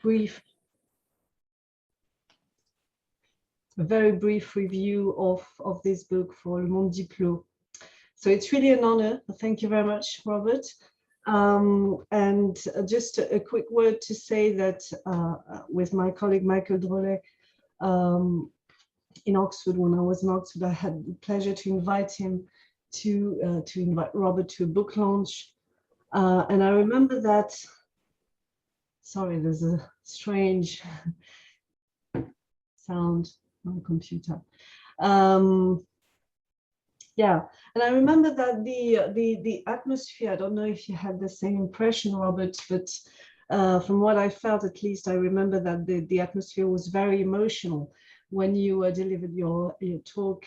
brief, a very brief review of this book for Le Monde Diplôme. So it's really an honor. Thank you very much, Robert. And just a quick word to say that with my colleague Michael Drolet in Oxford, when I was in Oxford, I had the pleasure to invite him to invite Robert to a book launch. And I remember that, sorry, there's a strange sound on the computer. Yeah, and I remember that the atmosphere, I don't know if you had the same impression, Robert, but from what I felt, at least, I remember that the atmosphere was very emotional when you delivered your talk,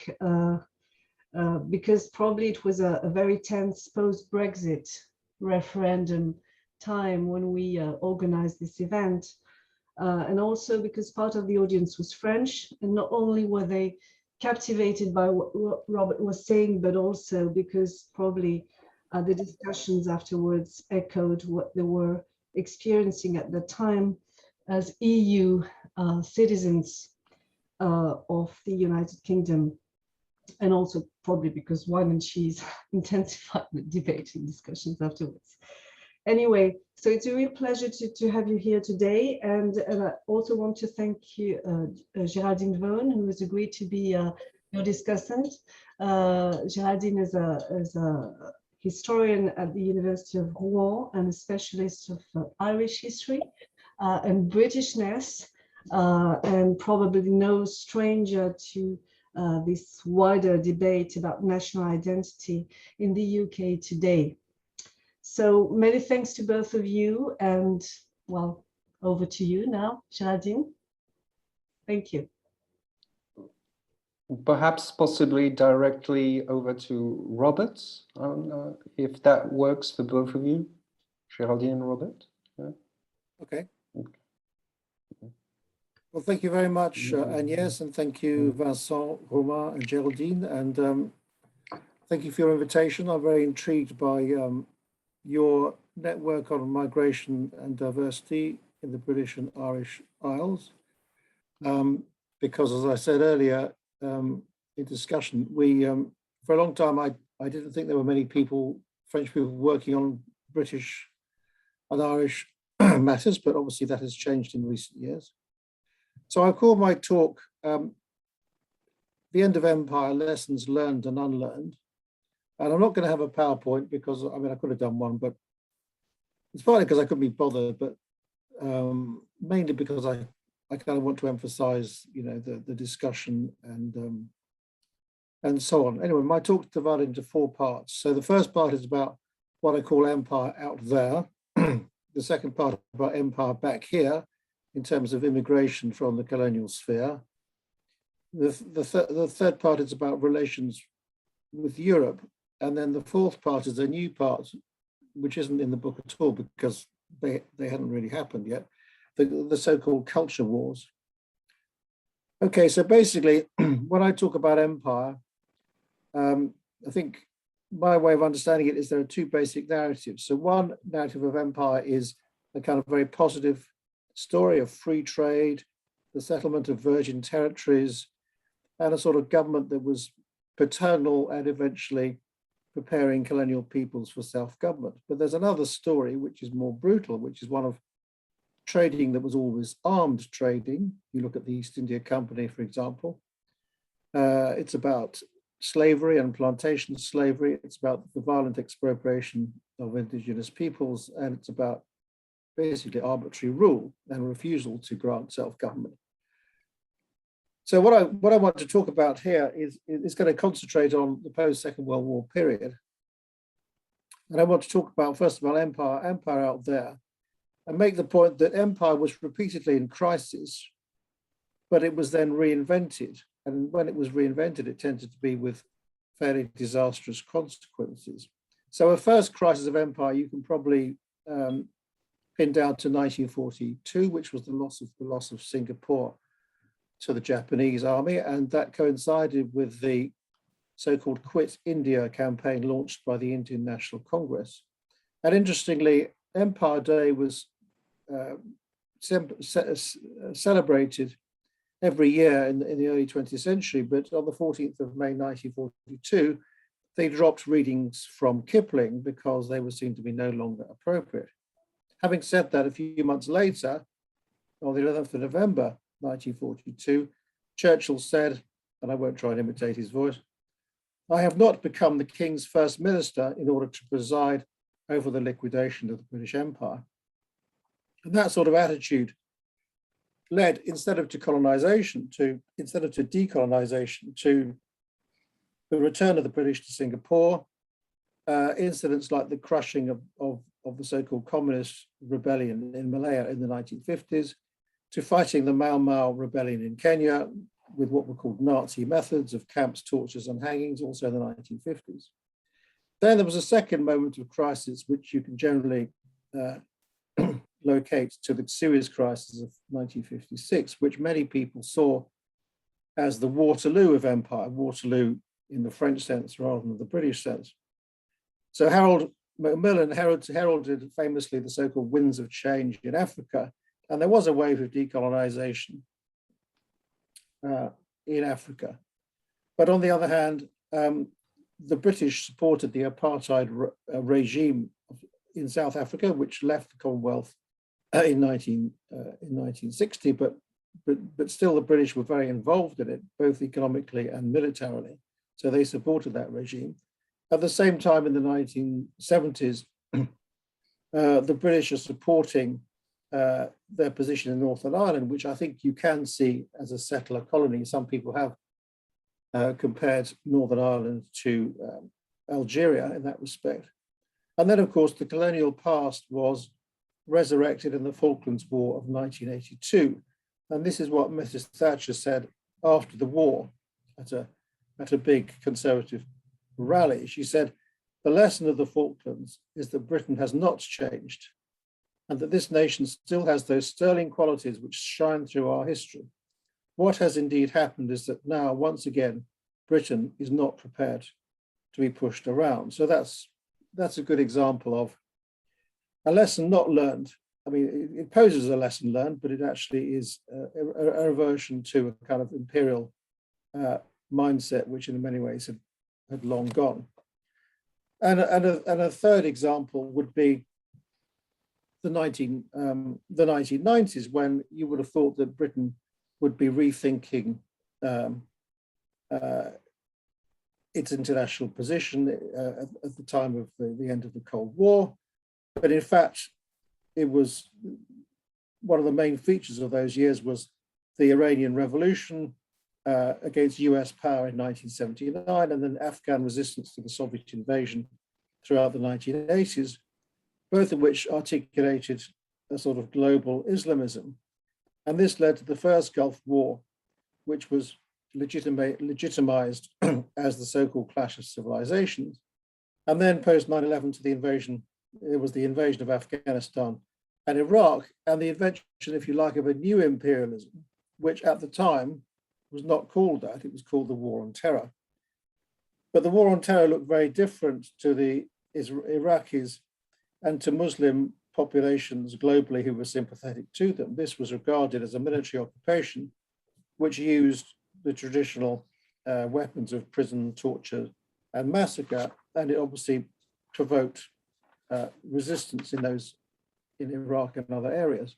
because probably it was a very tense post-Brexit referendum time when we organized this event. And also because part of the audience was French, and not only were they captivated by what Robert was saying, but also because probably the discussions afterwards echoed what they were experiencing at the time as EU citizens of the United Kingdom, and also probably because wine and cheese intensified the debate and discussions afterwards. Anyway, so it's a real pleasure to have you here today, and I also want to thank you, Géraldine Vaughan, who has agreed to be your discussant. Géraldine is a historian at the University of Rouen and a specialist of Irish history and Britishness, and probably no stranger to this wider debate about national identity in the UK today. So many thanks to both of you, and well, over to you now, Géraldine. Thank you. Perhaps possibly directly over to Robert, if that works for both of you, Géraldine and Robert. Yeah. Okay. Well, thank you very much, Agnès, and thank you, Vincent, Romain, and Géraldine, and thank you for your invitation. I'm very intrigued by your network on migration and diversity in the British and Irish Isles, because, as I said earlier in discussion, we for a long time I didn't think there were many people, French people, working on British and Irish matters, but obviously that has changed in recent years. So I call my talk "The End of Empire: Lessons Learned and Unlearned." And I'm not going to have a PowerPoint because, I mean, I could have done one, but it's partly because I couldn't be bothered, but mainly because I kind of want to emphasize, you know, the discussion and so on. Anyway, my talk is divided into 4 parts. So the first part is about what I call empire out there. The second part about empire back here in terms of immigration from the colonial sphere. The third part is about relations with Europe. And then the fourth part is a new part, which isn't in the book at all because they hadn't really happened yet, the so-called culture wars. Okay, so basically, when I talk about empire, I think my way of understanding it is there are 2 basic narratives. So one narrative of empire is a kind of very positive story of free trade, the settlement of virgin territories, and a sort of government that was paternal and eventually preparing colonial peoples for self-government. But there's another story which is more brutal, which is one of trading that was always armed trading. You look at the East India Company, for example. It's about slavery and plantation slavery. It's about the violent expropriation of indigenous peoples, and it's about basically arbitrary rule and refusal to grant self-government. So what I want to talk about here is going to concentrate on the post-Second World War period. And I want to talk about, first of all, empire out there, and make the point that empire was repeatedly in crisis, but it was then reinvented. And when it was reinvented, it tended to be with fairly disastrous consequences. So a first crisis of empire you can probably pin down to 1942, which was the loss of Singapore to the Japanese army, and that coincided with the so-called Quit India campaign launched by the Indian National Congress. And interestingly, Empire Day was celebrated every year in the early 20th century, but on the 14th of May 1942, they dropped readings from Kipling because they were seen to be no longer appropriate. Having said that, a few months later, on the 11th of November 1942, Churchill said, and I won't try and imitate his voice, "I have not become the King's first minister in order to preside over the liquidation of the British Empire." And that sort of attitude led, instead of decolonization, to the return of the British to Singapore, incidents like the crushing of the so-called communist rebellion in Malaya in the 1950s, to fighting the Mau Mau rebellion in Kenya with what were called Nazi methods of camps, tortures, and hangings, also in the 1950s. Then there was a second moment of crisis, which you can generally locate to the Suez crisis of 1956, which many people saw as the Waterloo of empire, Waterloo in the French sense rather than the British sense. So Harold Macmillan heralded famously the so-called winds of change in Africa, and there was a wave of decolonization in Africa. But on the other hand, the British supported the apartheid regime in South Africa, which left the Commonwealth in 1960, but still the British were very involved in it, both economically and militarily. So they supported that regime. At the same time, in the 1970s, the British are supporting their position in Northern Ireland, which I think you can see as a settler colony. Some people have compared Northern Ireland to Algeria in that respect. And then, of course, the colonial past was resurrected in the Falklands War of 1982. And this is what Mrs. Thatcher said after the war at a big conservative rally. She said, "The lesson of the Falklands is that Britain has not changed, and that this nation still has those sterling qualities which shine through our history. What has indeed happened is that now, once again, Britain is not prepared to be pushed around." So that's a good example of a lesson not learned. I mean, it poses a lesson learned, but it actually is a reversion to a kind of imperial mindset, which in many ways had long gone. And a third example would be the 1990s, when you would have thought that Britain would be rethinking its international position at the time of the end of the Cold War. But in fact, it was one of the main features of those years was the Iranian Revolution against US power in 1979, and then Afghan resistance to the Soviet invasion throughout the 1980s, both of which articulated a sort of global Islamism. And this led to the first Gulf War, which was legitimized as the so-called clash of civilizations. And then post 9/11 to the invasion, it was the invasion of Afghanistan and Iraq, and the invention, if you like, of a new imperialism, which at the time was not called that, it was called the War on Terror. But the War on Terror looked very different to the Iraqis and to Muslim populations globally who were sympathetic to them. This was regarded as a military occupation which used the traditional weapons of prison, torture, and massacre, and it obviously provoked resistance in Iraq and other areas.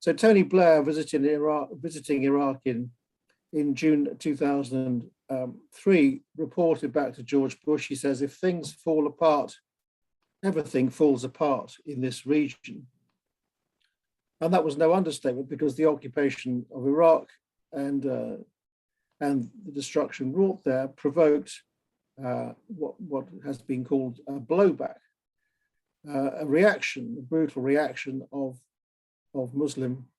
So Tony Blair visiting Iraq in June 2003 reported back to George Bush. He says, "If things fall apart, everything falls apart in this region." And that was no understatement, because the occupation of Iraq and the destruction wrought there provoked what has been called a blowback, a reaction, a brutal reaction of Muslim,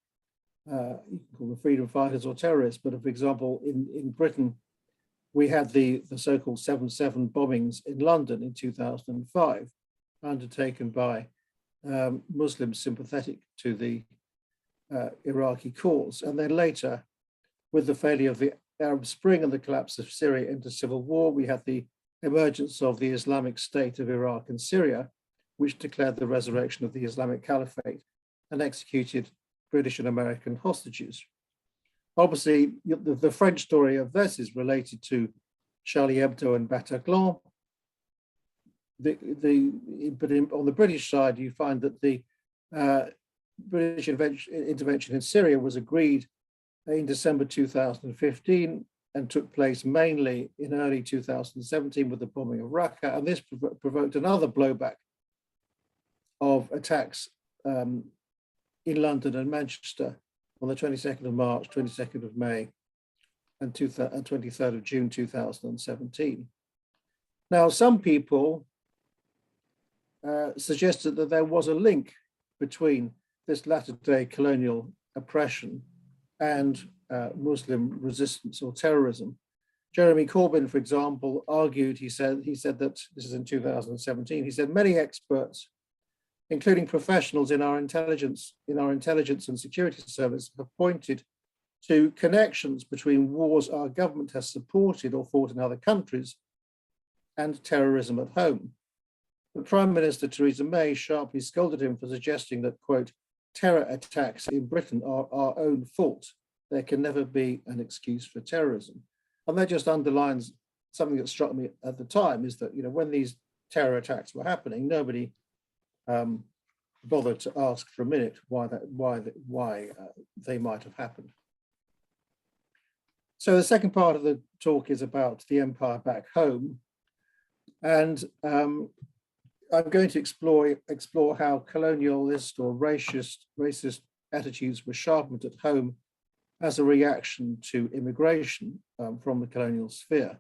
you can call them freedom fighters or terrorists, but for example, in Britain, we had the so-called 7/7 bombings in London in 2005, undertaken by Muslims sympathetic to the Iraqi cause. And then later, with the failure of the Arab Spring and the collapse of Syria into civil war, we had the emergence of the Islamic State of Iraq and Syria, which declared the resurrection of the Islamic Caliphate and executed British and American hostages. Obviously, the French story of this is related to Charlie Hebdo and Bataclan. But on the British side, you find that the British intervention in Syria was agreed in December 2015 and took place mainly in early 2017 with the bombing of Raqqa, and this provoked another blowback of attacks in London and Manchester on the 22nd of March, 22nd of May, and 23rd of June 2017. Now, some people suggested that there was a link between this latter-day colonial oppression and Muslim resistance or terrorism. Jeremy Corbyn, for example, argued, he said that, this is in 2017, he said many experts, including professionals in our intelligence and security service, have pointed to connections between wars our government has supported or fought in other countries and terrorism at home. But Prime Minister Theresa May sharply scolded him for suggesting that, quote, terror attacks in Britain are our own fault. There can never be an excuse for terrorism. And that just underlines something that struck me at the time, is that, you know, when these terror attacks were happening, nobody bothered to ask for a minute why they might have happened. So the second part of the talk is about the empire back home, and I'm going to explore how colonialist or racist attitudes were sharpened at home as a reaction to immigration from the colonial sphere.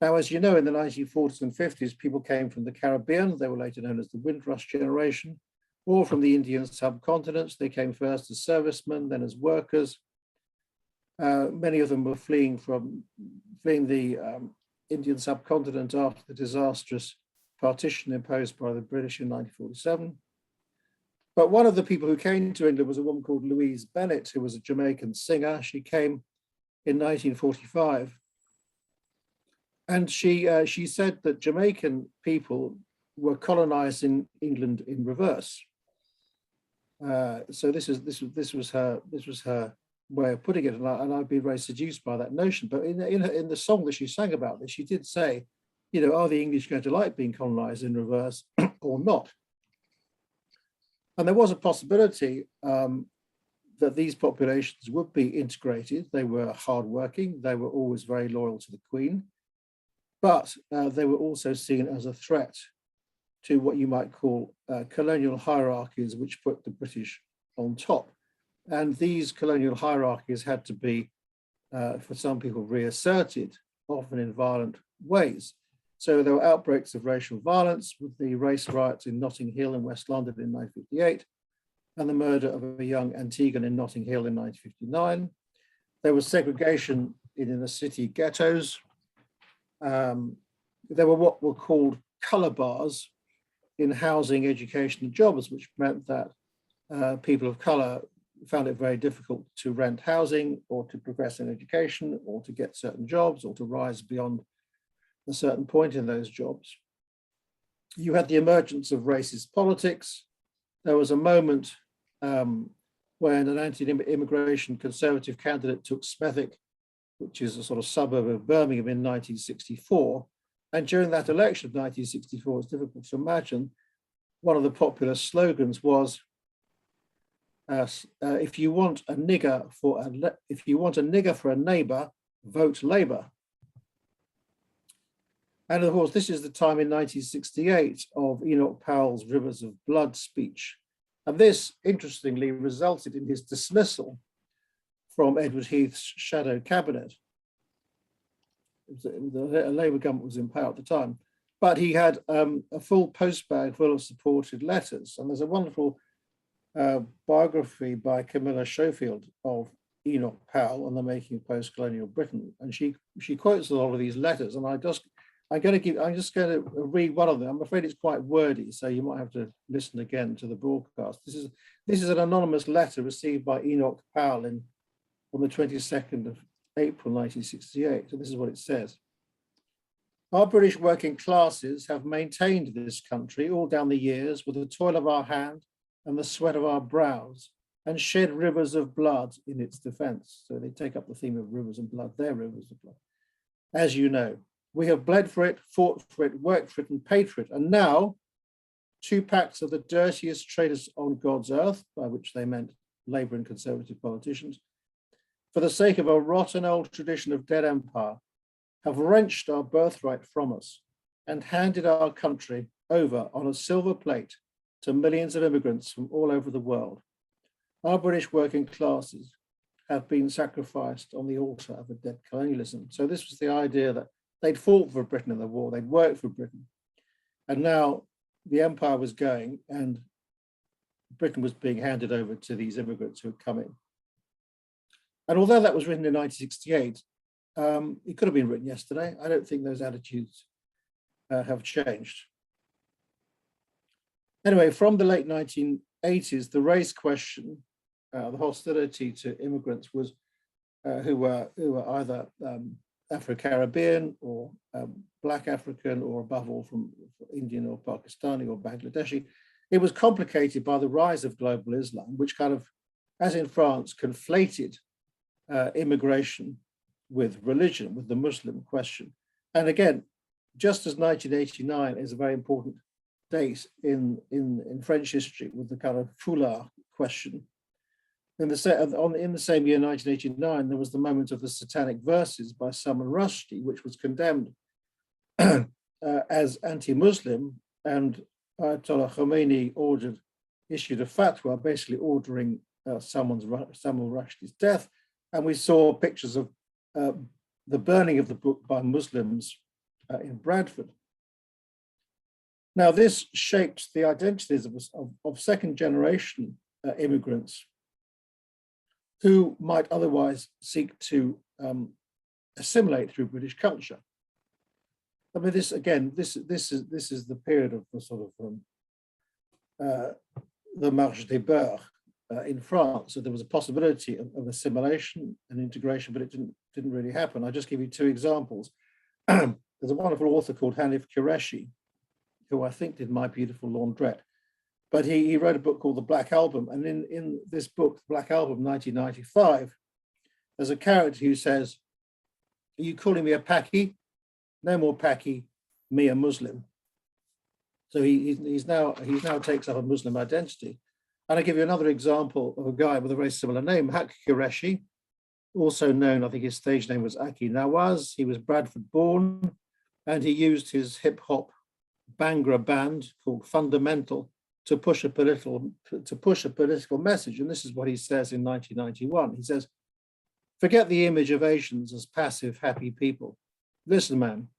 Now, as you know, in the 1940s and 50s, people came from the Caribbean. They were later known as the Windrush generation, or from the Indian subcontinent. They came first as servicemen, then as workers. Many of them were fleeing the Indian subcontinent after the disastrous partition imposed by the British in 1947. But one of the people who came to England was a woman called Louise Bennett, who was a Jamaican singer. She came in 1945. And she said that Jamaican people were colonizing England in reverse. So this was her way of putting it, and I'd been very seduced by that notion. But in the song that she sang about this, she did say, you know, are the English going to like being colonized in reverse or not? And there was a possibility that these populations would be integrated. They were hardworking. They were always very loyal to the Queen, but they were also seen as a threat to what you might call colonial hierarchies, which put the British on top. And these colonial hierarchies had to be, for some people, reasserted, often in violent ways. So there were outbreaks of racial violence with the race riots in Notting Hill in West London in 1958, and the murder of a young Antiguan in Notting Hill in 1959. There was segregation in inner city ghettos. There were what were called colour bars in housing, education, and jobs, which meant that people of colour found it very difficult to rent housing or to progress in education or to get certain jobs or to rise beyond a certain point in those jobs. You had the emergence of racist politics. There was a moment when an anti-immigration conservative candidate took Smethwick, which is a sort of suburb of Birmingham, in 1964. And during that election of 1964, it's difficult to imagine, one of the popular slogans was, if you want a nigger for a neighbour, vote Labour. And of course, this is the time in 1968 of Enoch Powell's Rivers of Blood speech. And this, interestingly, resulted in his dismissal from Edward Heath's shadow cabinet. The Labour government was in power at the time. But he had a full postbag full of supported letters. And there's a wonderful biography by Camilla Schofield of Enoch Powell on the making of post-colonial Britain. And she quotes a lot of these letters. And I'm just going to read one of them. I'm afraid it's quite wordy, so you might have to listen again to the broadcast. This is an anonymous letter received by Enoch Powell on the 22nd of April 1968. So this is what it says. Our British working classes have maintained this country all down the years with the toil of our hand and the sweat of our brows, and shed rivers of blood in its defense. So they take up the theme of rivers and blood, their rivers of blood. As you know, we have bled for it, fought for it, worked for it, and paid for it. And now, 2 packs of the dirtiest traitors on God's earth, by which they meant Labour and Conservative politicians, for the sake of a rotten old tradition of dead empire, have wrenched our birthright from us and handed our country over on a silver plate to millions of immigrants from all over the world. Our British working classes have been sacrificed on the altar of a dead colonialism. So this was the idea that they'd fought for Britain in the war, they'd worked for Britain, and now the empire was going and Britain was being handed over to these immigrants who had come in. And although that was written in 1968, it could have been written yesterday. I don't think those attitudes have changed. Anyway, from the late 1980s, the race question, the hostility to immigrants was who were either Afro-Caribbean or Black African, or above all from Indian or Pakistani or Bangladeshi. It was complicated by the rise of global Islam, which kind of, as in France, conflated immigration with religion, with the Muslim question. And again, just as 1989 is a very important date in French history with the kind of foulard question, in the same year, 1989, there was the moment of the Satanic Verses by Salman Rushdie, which was condemned as anti-Muslim, and Ayatollah Khomeini issued a fatwa basically ordering Salman Rushdie's death. And we saw pictures of the burning of the book by Muslims in Bradford. Now, this shaped the identities of second generation immigrants who might otherwise seek to assimilate through British culture. I mean, this is the period of the sort of the Marche des Beurs in France. So there was a possibility of assimilation and integration, but it didn't really happen. I'll just give you 2 examples. There's a wonderful author called Hanif Qureshi, who I think did My Beautiful Laundrette. But he wrote a book called The Black Album. And in this book, The Black Album, 1995, there's a character who says, "Are you calling me a Paki? No more Paki, me a Muslim." So he now takes up a Muslim identity. And I give you another example of a guy with a very similar name, Haq Qureshi, also known, I think his stage name was Aki Nawaz. He was Bradford born, and he used his hip hop Bhangra band called Fundamental to push a political message. And this is what he says in 1991. He says, "Forget the image of Asians as passive, happy people. Listen, man,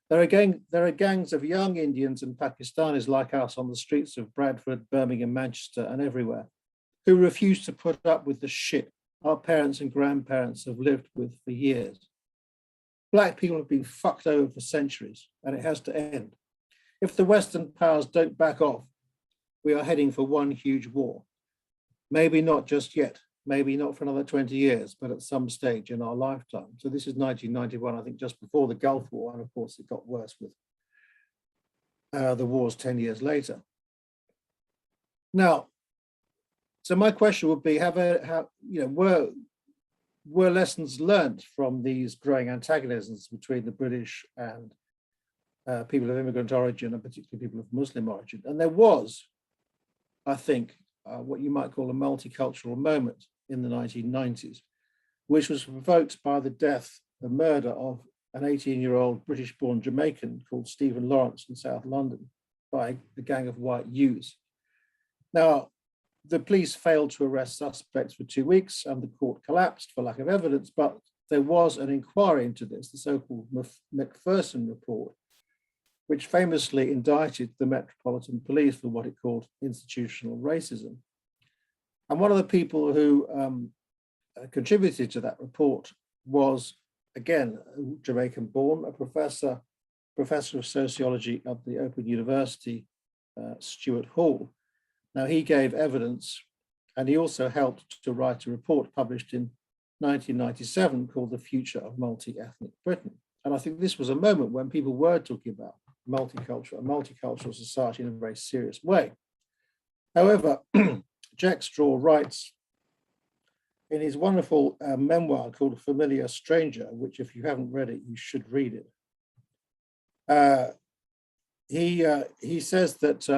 there are gangs of young Indians and Pakistanis like us on the streets of Bradford, Birmingham, Manchester, and everywhere, who refuse to put up with the shit our parents and grandparents have lived with for years. Black people have been fucked over for centuries, and it has to end. If the Western powers don't back off, we are heading for one huge war. Maybe not just yet, maybe not for another 20 years, but at some stage in our lifetime." So this is 1991, I think just before the Gulf War, and of course it got worse with the wars 10 years later. Now, so my question would be, were lessons learned from these growing antagonisms between the British and people of immigrant origin, and particularly people of Muslim origin? And there was, I think, what you might call a multicultural moment in the 1990s, which was provoked by the murder of an 18-year-old British-born Jamaican called Stephen Lawrence in South London by a gang of white youths. Now, the police failed to arrest suspects for 2 weeks, and the court collapsed for lack of evidence, but there was an inquiry into this, the so-called Macpherson report, which famously indicted the Metropolitan Police for what it called institutional racism. And one of the people who contributed to that report was, again, Jamaican-born, a professor of sociology at the Open University, Stuart Hall. Now, he gave evidence, and he also helped to write a report published in 1997 called The Future of Multi-Ethnic Britain. And I think this was a moment when people were talking about a multicultural society in a very serious way. However, Jack Straw writes in his wonderful memoir called A Familiar Stranger, which if you haven't read it, you should read it. He says that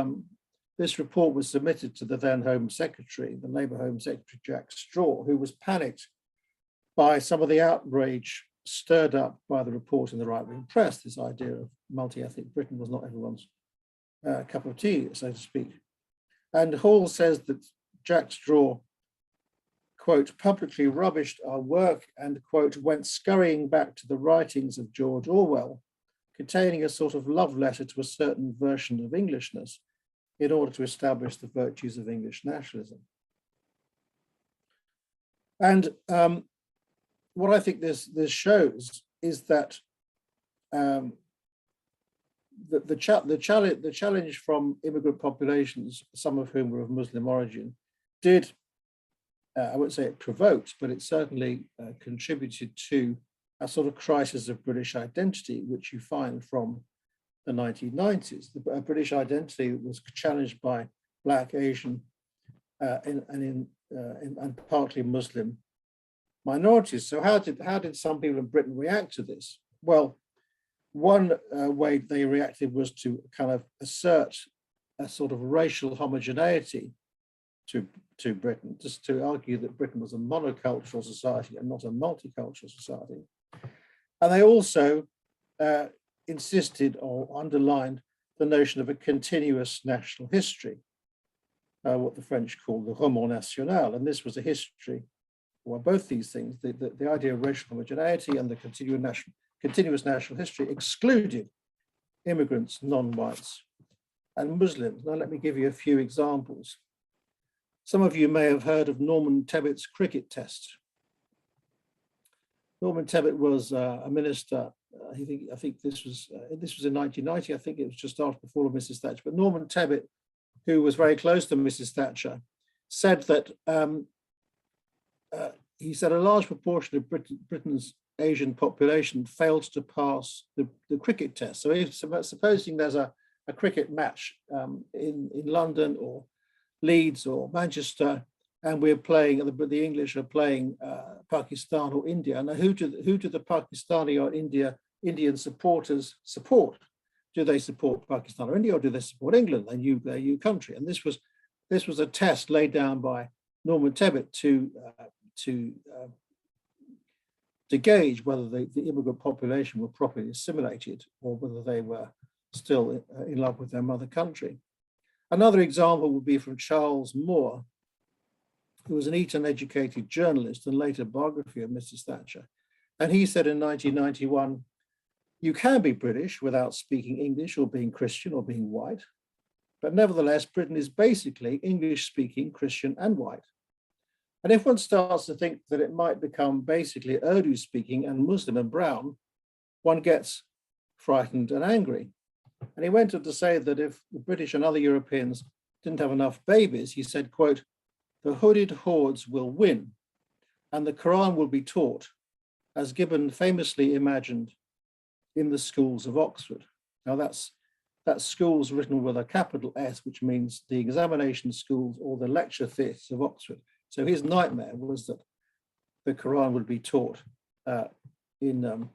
this report was submitted to the then Home Secretary, the Labour Home Secretary, Jack Straw, who was panicked by some of the outrage stirred up by the report in the right-wing press. This idea of multi-ethnic Britain was not everyone's cup of tea, so to speak. And Hall says that Jack Straw, quote, publicly rubbished our work and, quote, went scurrying back to the writings of George Orwell, containing a sort of love letter to a certain version of Englishness in order to establish the virtues of English nationalism. And what I think this shows is that the challenge from immigrant populations, some of whom were of Muslim origin, did, I wouldn't say it provoked, but it certainly contributed to a sort of crisis of British identity, which you find from the 1990s. The British identity was challenged by Black, Asian, and partly Muslim minorities. So how did some people in Britain react to this? Well, one way they reacted was to kind of assert a sort of racial homogeneity to Britain, just to argue that Britain was a monocultural society and not a multicultural society. And they also insisted or underlined the notion of a continuous national history, what the French call the roman national. And this was a history, well, both these things, the idea of racial homogeneity and the continuous national history excluded immigrants, non-whites, and Muslims. Now, let me give you a few examples. Some of you may have heard of Norman Tebbett's cricket test. Norman Tebbett was a minister. I think this was in 1990. I think it was just after the fall of Mrs. Thatcher. But Norman Tebbett, who was very close to Mrs. Thatcher, said that he said a large proportion of Britain's Asian population failed to pass the cricket test. So if, supposing there's a cricket match in London or Leeds or Manchester, and we're playing, the English are playing Pakistan or India. Now, who do the Pakistani or Indian supporters support? Do they support Pakistan or India, or do they support England, their new country? And this was a test laid down by Norman Tebbett to gauge whether the immigrant population were properly assimilated or whether they were still in love with their mother country. Another example would be from Charles Moore, who was an Eton-educated journalist and later biography of Mrs. Thatcher. And he said in 1991, you can be British without speaking English or being Christian or being white, but nevertheless, Britain is basically English-speaking, Christian and white. And if one starts to think that it might become basically Urdu-speaking and Muslim and brown, one gets frightened and angry. And he went on to say that if the British and other Europeans didn't have enough babies, he said, quote, the hooded hordes will win and the Quran will be taught, as Gibbon famously imagined in the schools of Oxford. Now that's schools written with a capital S, which means the examination schools or the lecture theatres of Oxford. So his nightmare was that the Quran would be taught in the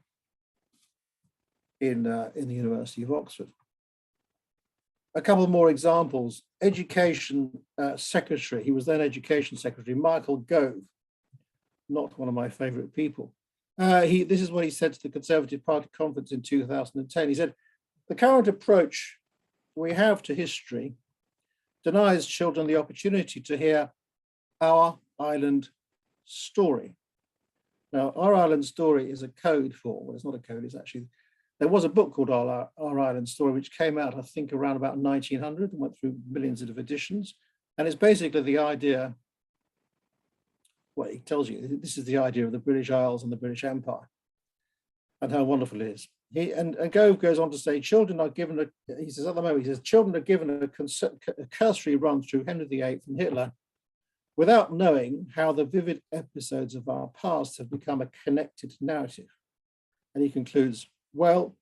University of Oxford. A couple more examples. Education Secretary, he was then Education Secretary, Michael Gove, not one of my favourite people. This is what he said to the Conservative Party conference in 2010. He said, the current approach we have to history denies children the opportunity to hear our island story. Now, our island story is a code for, well, it's not a code, it's actually, there was a book called Our Island Story, which came out, I think, around about 1900 and went through millions of editions. And it's basically the idea, well, it tells you, this is the idea of the British Isles and the British Empire and how wonderful it is. And Gove goes on to say, children are given, he says at the moment, he says, children are given a cursory run through Henry VIII and Hitler without knowing how the vivid episodes of our past have become a connected narrative. And he concludes, well,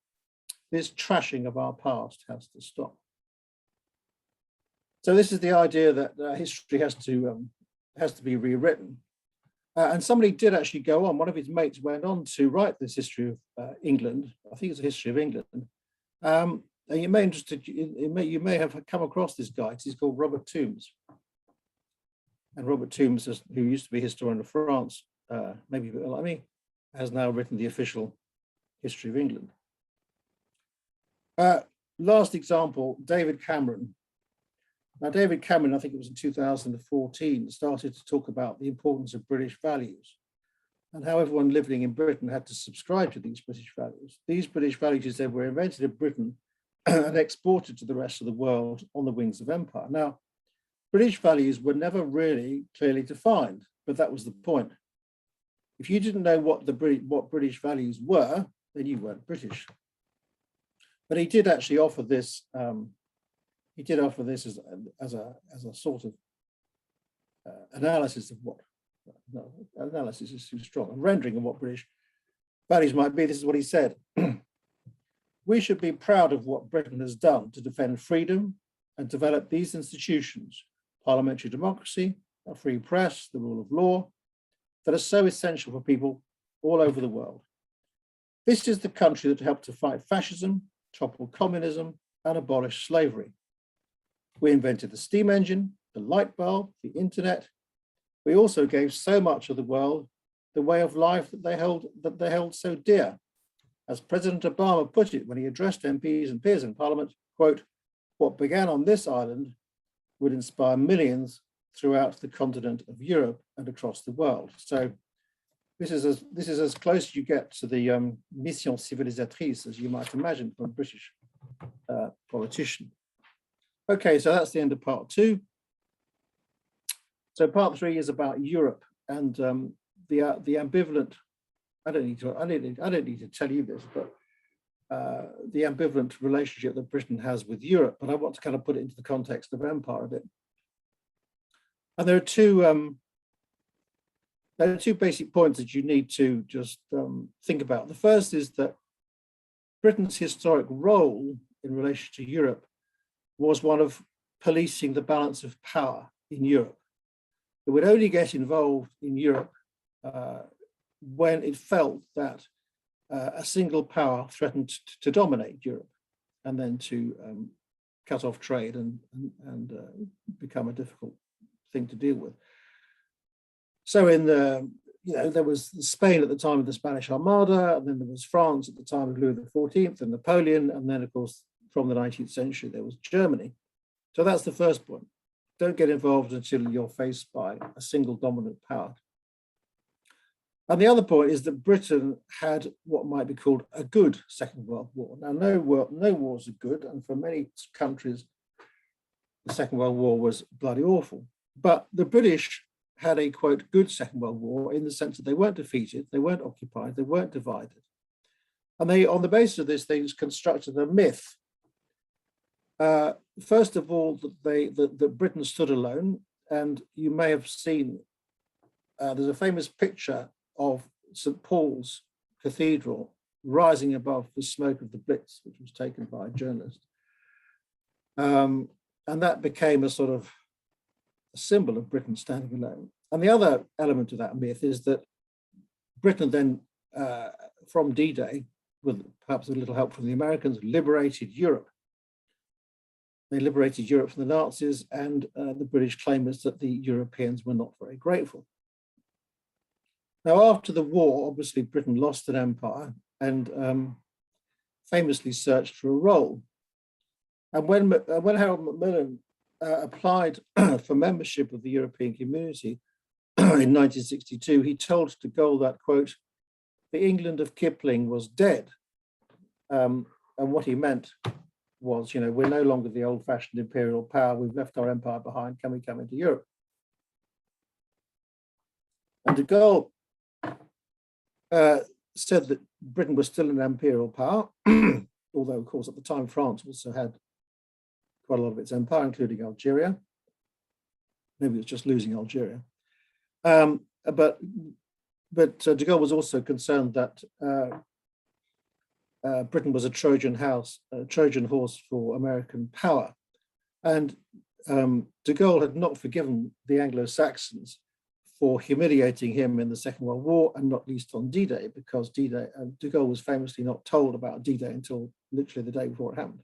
this trashing of our past has to stop. So this is the idea that history has to be rewritten. And somebody did actually go on, one of his mates went on to write this history of England. I think it's a history of England. And you may have come across this guy. He's called Robert Toombs. And Robert Toombs, who used to be historian of France, maybe a bit like me, has now written the official history of England. Last example, David Cameron. Now, David Cameron, I think it was in 2014, started to talk about the importance of British values and how everyone living in Britain had to subscribe to these British values. These British values, he said, were invented in Britain and exported to the rest of the world on the wings of empire. Now, British values were never really clearly defined, but that was the point. If you didn't know what British values were, then you weren't British. But he did actually offer this. He did offer this as a sort of analysis of what. No, analysis is too strong. A rendering of what British values might be. This is what he said: "We should be proud of what Britain has done to defend freedom and develop these institutions: parliamentary democracy, a free press, the rule of law, that are so essential for people all over the world. This is the country that helped to fight fascism, topple communism, and abolish slavery. We invented the steam engine, the light bulb, the internet. We also gave so much of the world the way of life that they held so dear. As President Obama put it when he addressed MPs and peers in Parliament, quote, what began on this island would inspire millions throughout the continent of Europe and across the world." So this is as close as you get to the mission civilisatrice as you might imagine from a British politician. Okay, so that's the end of part 2. So part 3 is about Europe and the ambivalent. I don't need to tell you this, but the ambivalent relationship that Britain has with Europe. But I want to kind of put it into the context of empire a bit. And there are two basic points that you need to just think about. The first is that Britain's historic role in relation to Europe was one of policing the balance of power in Europe. It would only get involved in Europe when it felt that a single power threatened to dominate Europe and then to cut off trade and become a difficult thing to deal with. So in there was Spain at the time of the Spanish Armada, and then there was France at the time of Louis XIV and Napoleon, and then of course from the 19th century there was Germany. So that's the first point. Don't get involved until you're faced by a single dominant power. And the other point is that Britain had what might be called a good Second World War. Now, no wars are good, and for many countries, the Second World War was bloody awful. But the British had a, quote, good Second World War in the sense that they weren't defeated, they weren't occupied, they weren't divided. And they, on the basis of this, they constructed a myth. First of all, that Britain stood alone, and you may have seen, there's a famous picture of St. Paul's Cathedral rising above the smoke of the Blitz, which was taken by a journalist. And that became a sort of a symbol of Britain standing alone. And the other element of that myth is that Britain then, from D-Day, with perhaps a little help from the Americans, liberated Europe. They liberated Europe from the Nazis, and the British claim is that the Europeans were not very grateful. Now, after the war, obviously Britain lost an empire and famously searched for a role. And when Harold Macmillan applied for membership of the European Community in 1962, he told de Gaulle that, quote, the England of Kipling was dead. And what he meant was, we're no longer the old-fashioned imperial power. We've left our empire behind. Can we come into Europe? And de Gaulle said that Britain was still an imperial power, although, of course, at the time, France also had quite a lot of its empire, including Algeria. Maybe it was just losing Algeria. But de Gaulle was also concerned that Britain was a Trojan horse for American power. And de Gaulle had not forgiven the Anglo-Saxons for humiliating him in the Second World War, and not least on D-Day, because D-Day, de Gaulle was famously not told about D-Day until literally the day before it happened.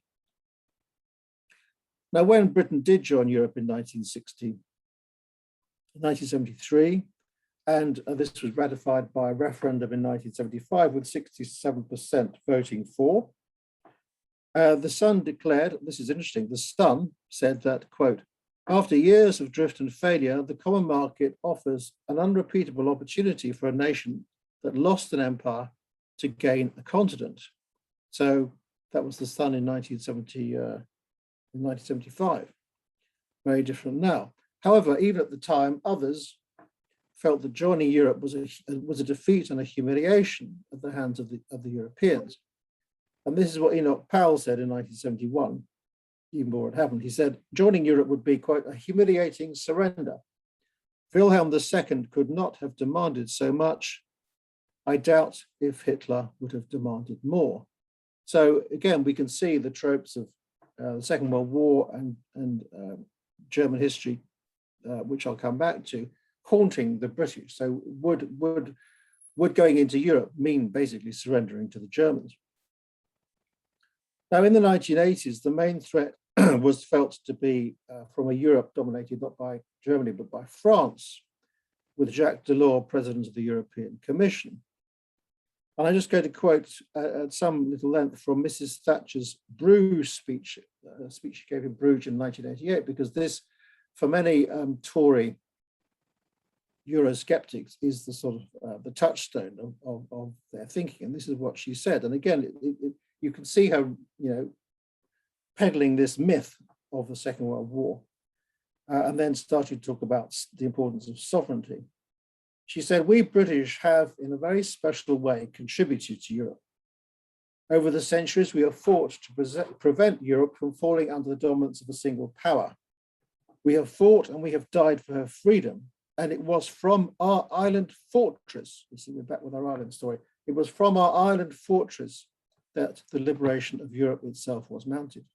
Now, when Britain did join Europe in 1973, and this was ratified by a referendum in 1975 with 67% voting for, the Sun declared, this is interesting, the Sun said that, quote, after years of drift and failure, the common market offers an unrepeatable opportunity for a nation that lost an empire to gain a continent. So that was the Sun in 1975. Very different now. However, even at the time, others felt that joining Europe was a defeat and a humiliation at the hands of the Europeans. And this is what Enoch Powell said in 1971, even before it happened. He said, joining Europe would be, quote, a humiliating surrender. Wilhelm II could not have demanded so much. I doubt if Hitler would have demanded more. So again, we can see the tropes of the Second World War and German history, which I'll come back to, haunting the British. So would going into Europe mean basically surrendering to the Germans? Now, in the 1980s, the main threat was felt to be from a Europe dominated not by Germany, but by France, with Jacques Delors, president of the European Commission. And I'm just going to quote at some little length from Mrs. Thatcher's Bruges speech, a speech she gave in Bruges in 1988, because this, for many Tory Eurosceptics, is the sort of the touchstone of their thinking. And this is what she said. And again, you can see her, peddling this myth of the Second World War, and then started to talk about the importance of sovereignty. She said, we British have, in a very special way, contributed to Europe. Over the centuries, we have fought to prevent Europe from falling under the dominance of a single power. We have fought and we have died for her freedom. And it was from our island fortress, you see, we're back with our island story. It was from our island fortress that the liberation of Europe itself was mounted.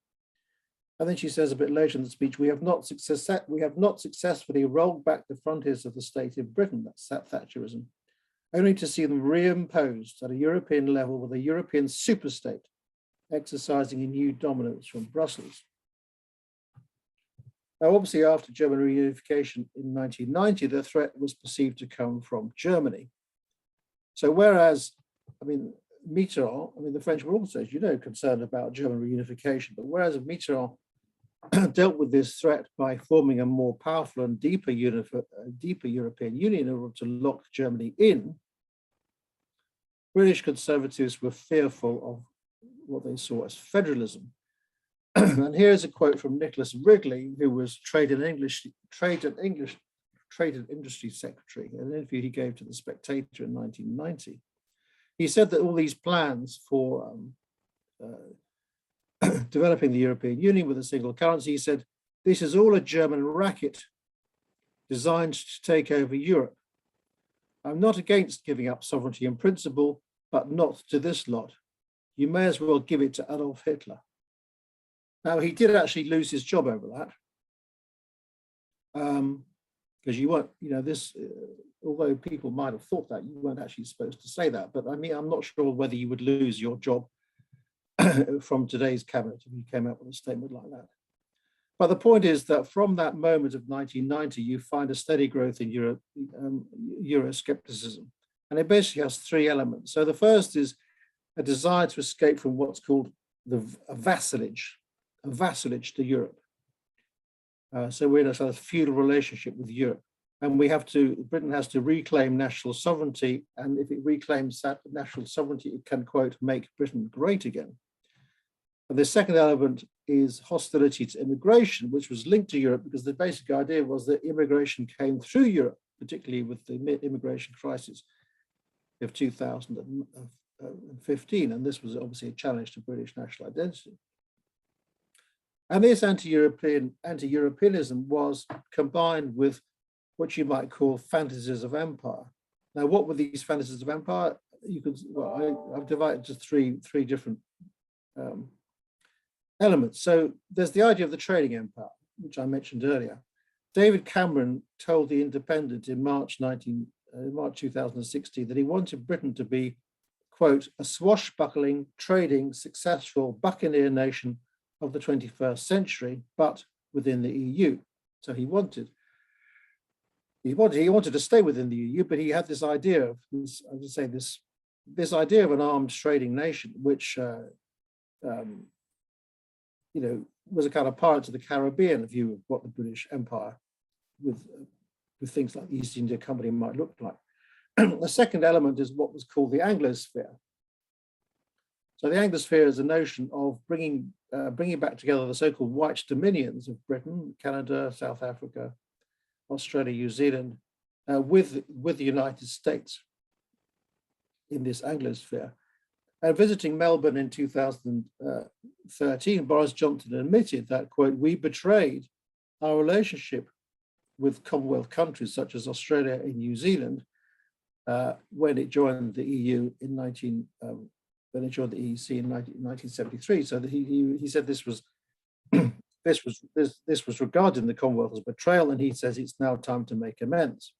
And then she says a bit later in the speech, we have not successfully rolled back the frontiers of the state in Britain, that's Thatcherism, only to see them reimposed at a European level with a European superstate exercising a new dominance from Brussels. Now, obviously, after German reunification in 1990, the threat was perceived to come from Germany. So whereas, Mitterrand, the French were also, as you know, concerned about German reunification, but whereas Mitterrand dealt with this threat by forming a more powerful and deeper European Union in order to lock Germany in, British conservatives were fearful of what they saw as federalism. And here's a quote from Nicholas Wrigley, who was Trade and Industry Secretary, in an interview he gave to The Spectator in 1990. He said that all these plans for developing the European Union with a single currency, he said, this is all a German racket designed to take over Europe. I'm not against giving up sovereignty in principle, but not to this lot. You may as well give it to Adolf Hitler. Now, he did actually lose his job over that. Because you weren't, although people might have thought that, you weren't actually supposed to say that. But I'm not sure whether you would lose your job from today's cabinet if you came out with a statement like that. But the point is that from that moment of 1990, you find a steady growth in Euroscepticism. And it basically has three elements. So the first is a desire to escape from what's called a vassalage to Europe. So we're in a sort of feudal relationship with Europe. And Britain has to reclaim national sovereignty. And if it reclaims that national sovereignty, it can, quote, make Britain great again. And the second element is hostility to immigration, which was linked to Europe because the basic idea was that immigration came through Europe, particularly with the immigration crisis of 2015. And this was obviously a challenge to British national identity. And this anti-Europeanism was combined with what you might call fantasies of empire. Now, what were these fantasies of empire? I've divided into three different elements. So there's the idea of the trading empire, which I mentioned earlier. David Cameron told The Independent in March 2016 that he wanted Britain to be, quote, a swashbuckling, trading, successful buccaneer nation of the 21st century, but within the EU. So he wanted to stay within the EU, but he had this idea of this, I would say, this idea of an armed trading nation, which was a kind of Pirates of the Caribbean view of what the British Empire with things like the East India Company might look like. The second element is what was called the Anglosphere. So the Anglosphere is a notion of bringing back together the so-called white dominions of Britain, Canada, South Africa, Australia, New Zealand, with the United States in this Anglosphere. And visiting Melbourne in 2013, Boris Johnson admitted that, quote, we betrayed our relationship with Commonwealth countries such as Australia and New Zealand when it joined the EU in 1973. So that he said this was this was regarded in the Commonwealth as betrayal, and he says it's now time to make amends.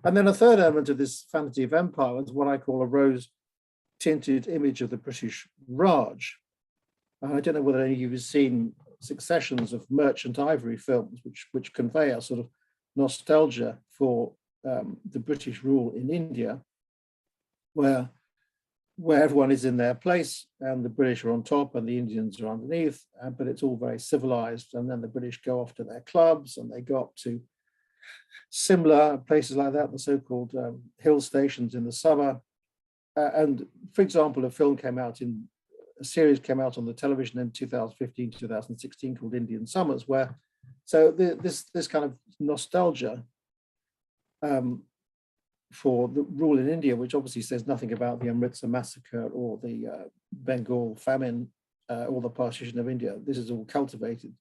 And then a third element of this fantasy of empire is what I call a rose-tinted image of the British Raj. And I don't know whether any of you have seen successions of merchant ivory films, which convey a sort of nostalgia for the British rule in India, where everyone is in their place and the British are on top and the Indians are underneath, but it's all very civilized. And then the British go off to their clubs and they go up to similar places like that, the so-called hill stations in the summer. And for example, a series came out on the television in 2015, 2016 called Indian Summers, where, so this kind of nostalgia for the rule in India, which obviously says nothing about the Amritsar massacre or the Bengal famine or the partition of India. This is all cultivated.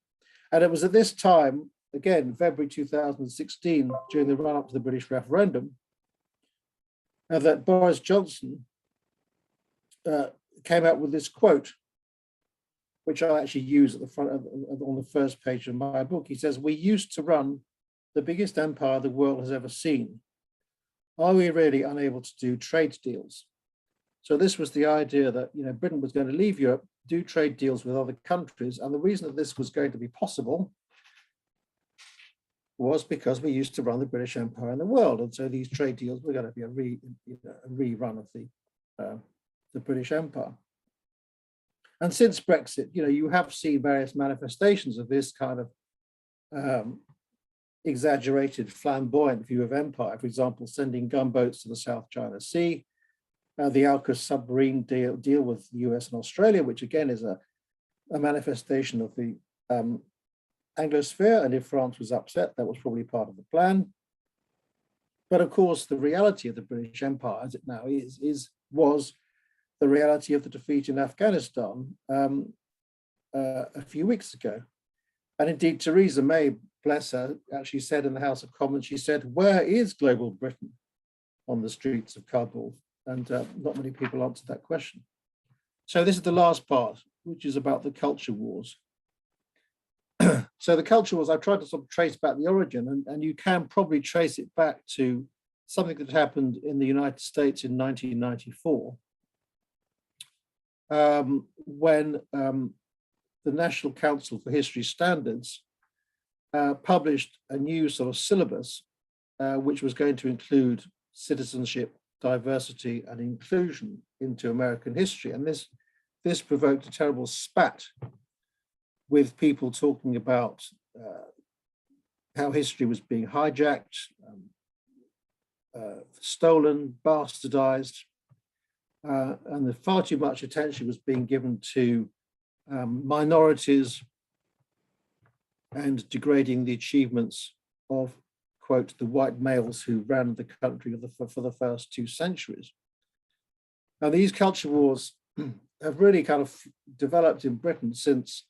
And it was at this time, again, February 2016, during the run-up to the British referendum, that Boris Johnson came out with this quote, which I actually use at the front on the first page of my book. He says, "We used to run the biggest empire the world has ever seen. Are we really unable to do trade deals?" So this was the idea that Britain was going to leave Europe, do trade deals with other countries, and the reason that this was going to be possible was because we used to run the British Empire in the world, and so these trade deals were going to be a rerun of the British Empire. And since Brexit, you have seen various manifestations of this kind of exaggerated, flamboyant view of empire. For example, sending gunboats to the South China Sea, the AUKUS submarine deal with the US and Australia, which again is a manifestation of the Anglosphere. And if France was upset, that was probably part of the plan. But of course, the reality of the British Empire, as it now was the reality of the defeat in Afghanistan a few weeks ago. And indeed, Theresa May, bless her, actually said in the House of Commons, she said, "Where is global Britain?" on the streets of Kabul. And not many people answered that question. So this is the last part, which is about the culture wars. So the culture wars, I've tried to sort of trace back the origin, and you can probably trace it back to something that happened in the United States in 1994, when the National Council for History Standards published a new sort of syllabus, which was going to include citizenship, diversity, and inclusion into American history. And this provoked a terrible spat with people talking about how history was being hijacked, stolen, bastardized, and far too much attention was being given to minorities and degrading the achievements of, quote, the white males who ran the country for the first 2 centuries. Now, these culture wars have really kind of developed in Britain since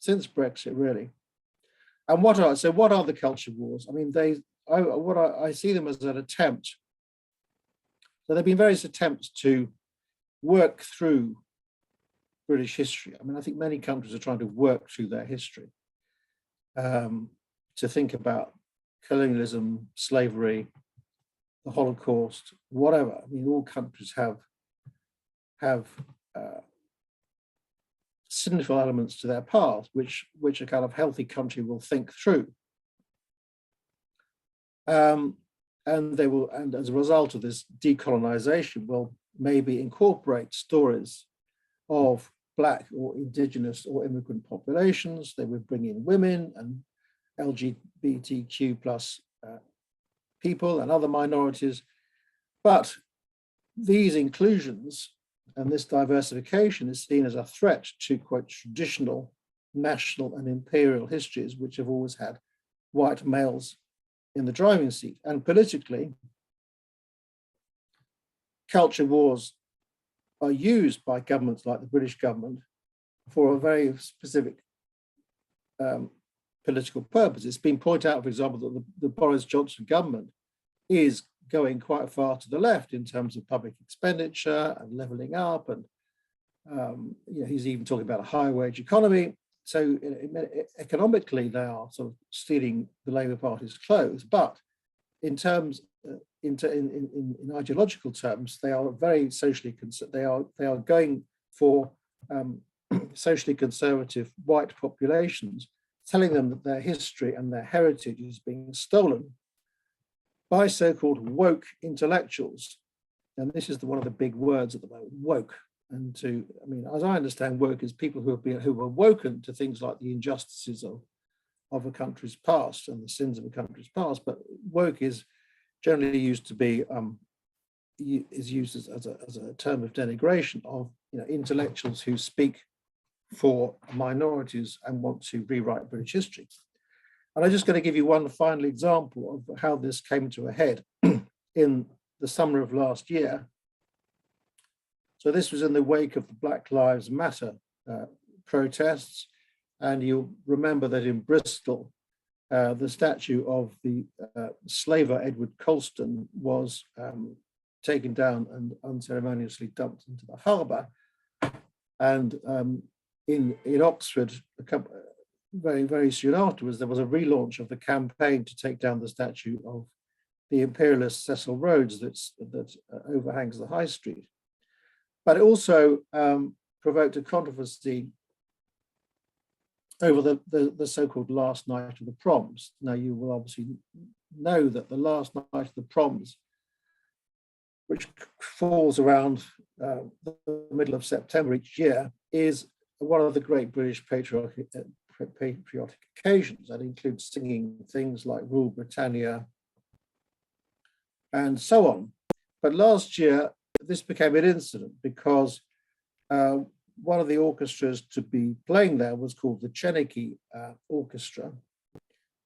Brexit, really. And what are the culture wars? I mean, I see them as an attempt. So there have been various attempts to work through British history. I mean, I think many countries are trying to work through their history. to think about colonialism, slavery, the Holocaust, whatever. I mean, all countries have sinful elements to their past, which a kind of healthy country will think through. And as a result of this decolonization, will maybe incorporate stories of Black or Indigenous or immigrant populations. They would bring in women and LGBTQ plus people and other minorities. But these inclusions and this diversification is seen as a threat to quite traditional national and imperial histories, which have always had white males in the driving seat. And politically, culture wars are used by governments like the British government for a very specific political purpose. It's been pointed out, for example, that the Boris Johnson government is going quite far to the left in terms of public expenditure and levelling up, and he's even talking about a high wage economy. So economically, they are sort of stealing the Labour Party's clothes, but in terms in ideological terms, they are very socially they are going for socially conservative white populations, telling them that their history and their heritage is being stolen by so-called woke intellectuals. And this is one of the big words at the moment, woke. And as I understand, woke is people who were woken to things like the injustices of a country's past and the sins of a country's past. But woke is generally used to be is used as a term of denigration of intellectuals who speak for minorities and want to rewrite British history. And I'm just going to give you one final example of how this came to a head in the summer of last year. So this was in the wake of the Black Lives Matter protests. And you'll remember that in Bristol, the statue of the slaver Edward Colston was taken down and unceremoniously dumped into the harbour. And in Oxford, very, very soon afterwards, there was a relaunch of the campaign to take down the statue of the imperialist Cecil Rhodes that overhangs the High Street. But it also provoked a controversy over the so-called last night of the proms. Now, you will obviously know that the last night of the proms, which falls around the middle of September each year, is one of the great British patriotic occasions. That includes singing things like Rule Britannia and so on. But last year, this became an incident because one of the orchestras to be playing there was called the Cherokee Orchestra.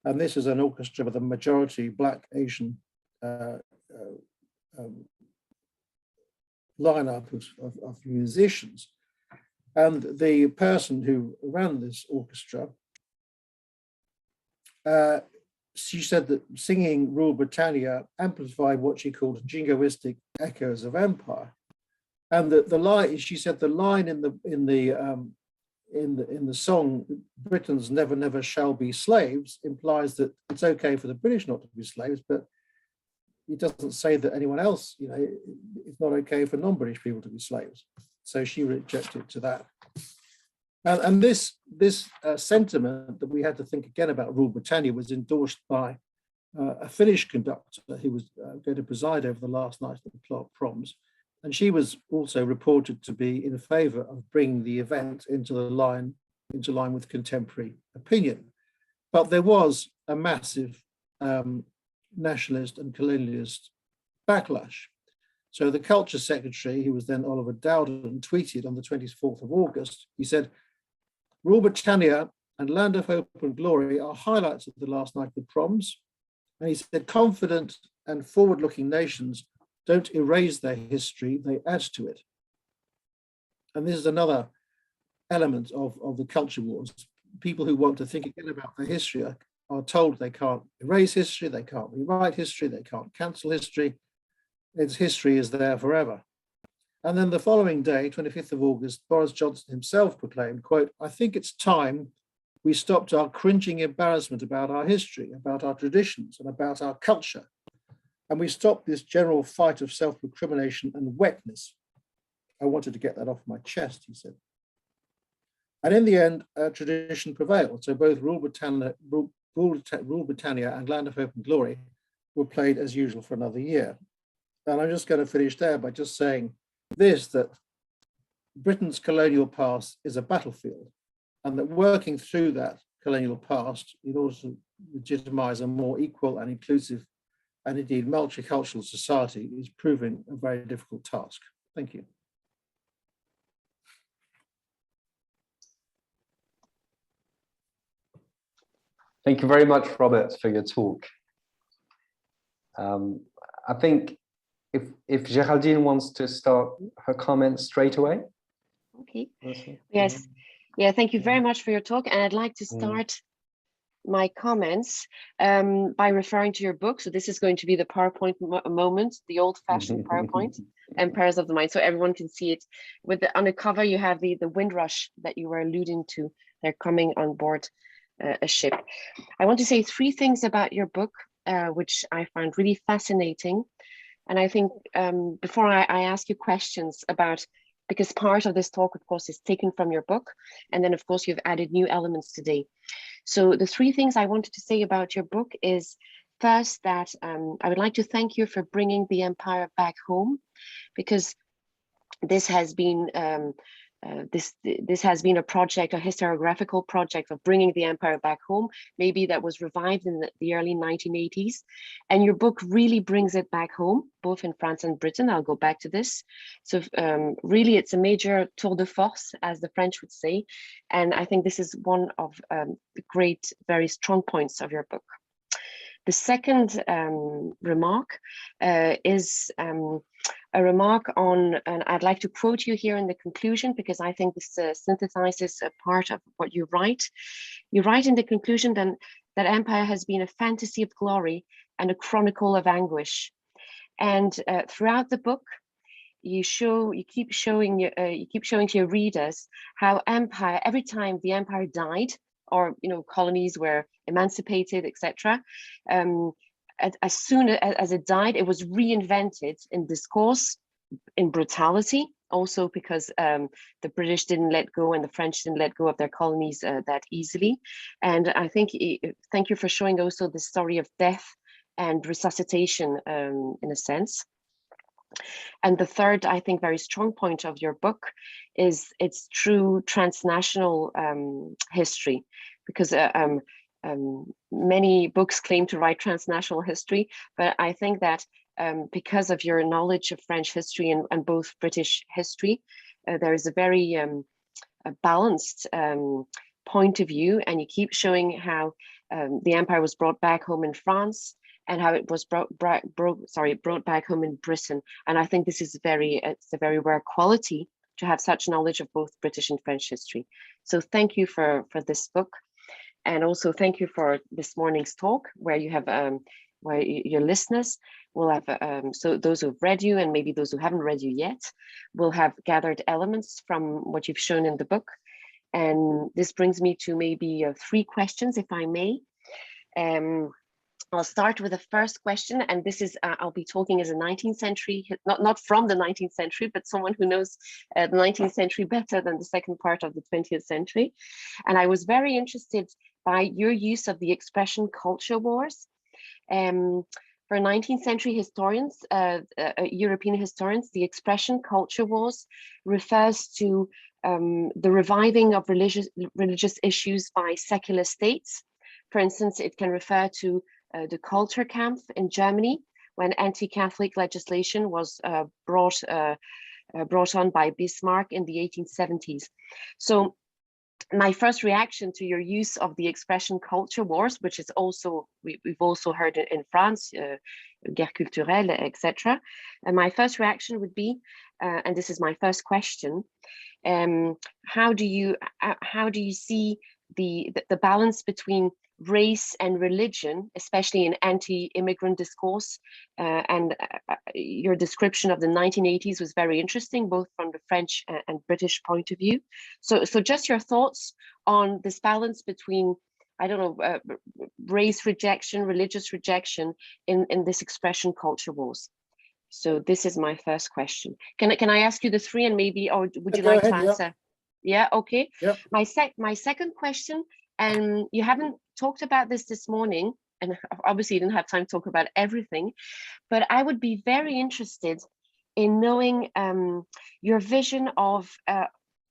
And this is an orchestra with a majority Black Asian lineup of musicians. And the person who ran this orchestra, she said that singing Rule Britannia amplified what she called jingoistic echoes of empire. And the line, she said, the line in the song "Britons never, never shall be slaves" implies that it's okay for the British not to be slaves, but it doesn't say that anyone else, it's not okay for non-British people to be slaves. So she rejected to that. And this sentiment that we had to think again about Rule Britannia was endorsed by a Finnish conductor who was going to preside over the last night of the proms. And she was also reported to be in favour of bringing the event into line with contemporary opinion. But there was a massive nationalist and colonialist backlash. So the culture secretary, who was then Oliver Dowden, tweeted on the 24th of August, he said, "Rule Britannia and Land of Hope and Glory are highlights of the last night of the proms." And he said, "Confident and forward-looking nations don't erase their history, they add to it." And this is another element of the culture wars. People who want to think again about their history are told they can't erase history, they can't rewrite history, they can't cancel history. Its history is there forever. And then the following day, 25th of August, Boris Johnson himself proclaimed, quote, "I think it's time We stopped our cringing embarrassment about our history, about our traditions, and about our culture. And we stopped this general fight of self-recrimination and wetness. I wanted to get that off my chest, he said. And in the end, tradition prevailed. So both Rule Britannia and Land of Hope and Glory were played as usual for another year. And I'm just going to finish there by just saying this, that Britain's colonial past is a battlefield, and that working through that colonial past in order to legitimize a more equal and inclusive and indeed multicultural society is proving a very difficult task. Thank you. Thank you very much, Robert, for your talk. I think if Géraldine wants to start her comments straight away. Okay. Yes. Yeah, thank you very much for your talk. And I'd like to start my comments by referring to your book. So this is going to be the PowerPoint moment, the old-fashioned PowerPoint, Empires of the Mind, so everyone can see it. On the cover, you have the Windrush that you were alluding to. They're coming on board a ship. I want to say 3 things about your book, which I find really fascinating. And I think before I ask you questions about, because part of this talk, of course, is taken from your book. And then, of course, you've added new elements today. So the 3 things I wanted to say about your book is, first, that I would like to thank you for bringing the empire back home, because this has been this has been a project, a historiographical project of bringing the empire back home. Maybe that was revived in the early 1980s. And your book really brings it back home, both in France and Britain. I'll go back to this. So really, it's a major tour de force, as the French would say. And I think this is one of the great, very strong points of your book. The second remark is a remark on, and I'd like to quote you here in the conclusion, because I think this synthesizes a part of what you write. You write in the conclusion that empire has been a fantasy of glory and a chronicle of anguish. And throughout the book, you keep showing to your readers how empire, every time the empire died, or colonies were emancipated, etc. As soon as it died, it was reinvented in discourse, in brutality, also because the British didn't let go and the French didn't let go of their colonies that easily. And I think, thank you for showing also the story of death and resuscitation in a sense. And the third, I think, very strong point of your book is its true transnational history, because many books claim to write transnational history, but I think that because of your knowledge of French history and both British history, there is a very balanced point of view, and you keep showing how the empire was brought back home in France, and how it was brought back home in Britain. And I think this is it's a very rare quality to have such knowledge of both British and French history. So thank you for this book. And also thank you for this morning's talk, where you have where your listeners will have, so those who've read you and maybe those who haven't read you yet will have gathered elements from what you've shown in the book. And this brings me to maybe 3 questions, if I may. I'll start with the first question, and this is, I'll be talking as a 19th century, not from the 19th century, but someone who knows the 19th century better than the second part of the 20th century. And I was very interested by your use of the expression culture wars. For 19th century historians, European historians, the expression culture wars refers to the reviving of religious issues by secular states. For instance, it can refer to the culture camp in Germany, when anti-Catholic legislation was brought on by Bismarck in the 1870s. So my first reaction to your use of the expression culture wars, which is also, we've also heard in France, guerre culturelle, etc. And my first reaction would be, and this is my first question, how do you see the balance between race and religion, especially in anti-immigrant discourse. And your description of the 1980s was very interesting, both from the French and British point of view. So just your thoughts on this balance between, I don't know, race rejection, religious rejection in this expression culture wars. So this is my first question. Can I ask you the three, and maybe, or would you like to answer? Yeah, okay. Yeah. My second question, and you haven't talked about this morning, and obviously you didn't have time to talk about everything, but I would be very interested in knowing your vision of,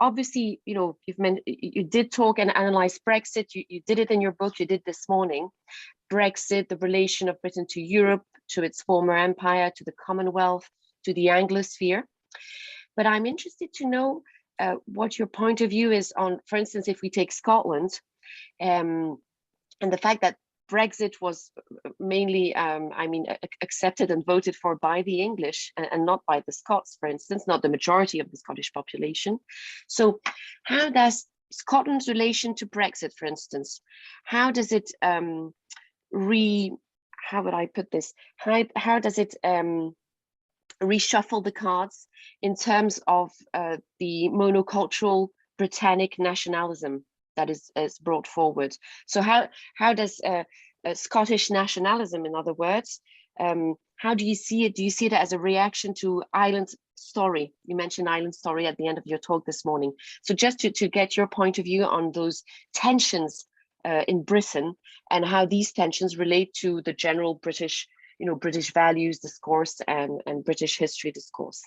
obviously, you know, you did talk and analyze Brexit. You did it in your book. You did this morning. Brexit, the relation of Britain to Europe, to its former empire, to the Commonwealth, to the Anglosphere. But I'm interested to know what your point of view is on, for instance, if we take Scotland, and the fact that Brexit was mainly, accepted and voted for by the English and not by the Scots, for instance, not the majority of the Scottish population. So how does Scotland's relation to Brexit, for instance, how does it how would I put this? How does it reshuffle the cards in terms of the monocultural Britannic nationalism that is brought forward? So how does Scottish nationalism, in other words, how do you see it? Do you see it as a reaction to Island Story? You mentioned Island Story at the end of your talk this morning. So just to get your point of view on those tensions in Britain, and how these tensions relate to the general British, British values discourse and British history discourse.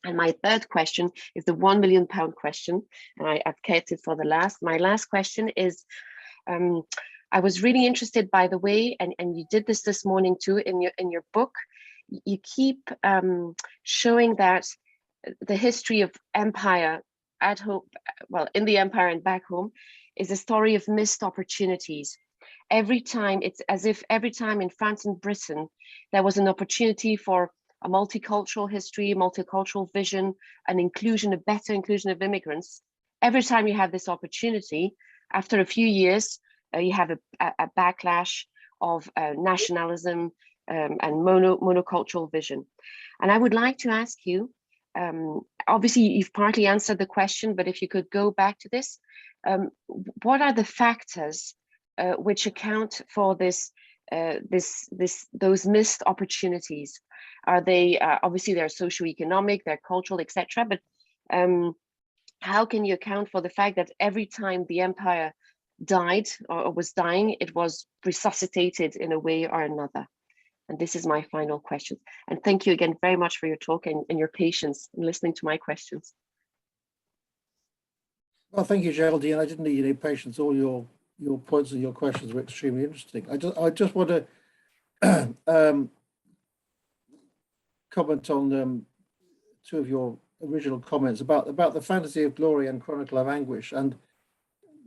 And my third question is the £1 million question, and I've kept it for the last. My last question is, I was really interested, by the way, and you did this morning too in your book. You keep showing that the history of empire at home, well, in the empire and back home, is a story of missed opportunities. Every time, it's as if every time in France and Britain, there was an opportunity for a multicultural history, multicultural vision, an inclusion, a better inclusion of immigrants. Every time you have this opportunity, after a few years, you have a backlash of nationalism and monocultural vision. And I would like to ask you, obviously you've partly answered the question, but if you could go back to this, what are the factors which account for those missed opportunities? Are they obviously they're socioeconomic, they're cultural, etc. But how can you account for the fact that every time the empire died or was dying, it was resuscitated in a way or another? And this is my final question. And thank you again very much for your talk and your patience in listening to my questions. Well, thank you, Géraldine. I didn't need any patience. All your points and your questions were extremely interesting. I just want to comment on two of your original comments about the fantasy of glory and chronicle of anguish. And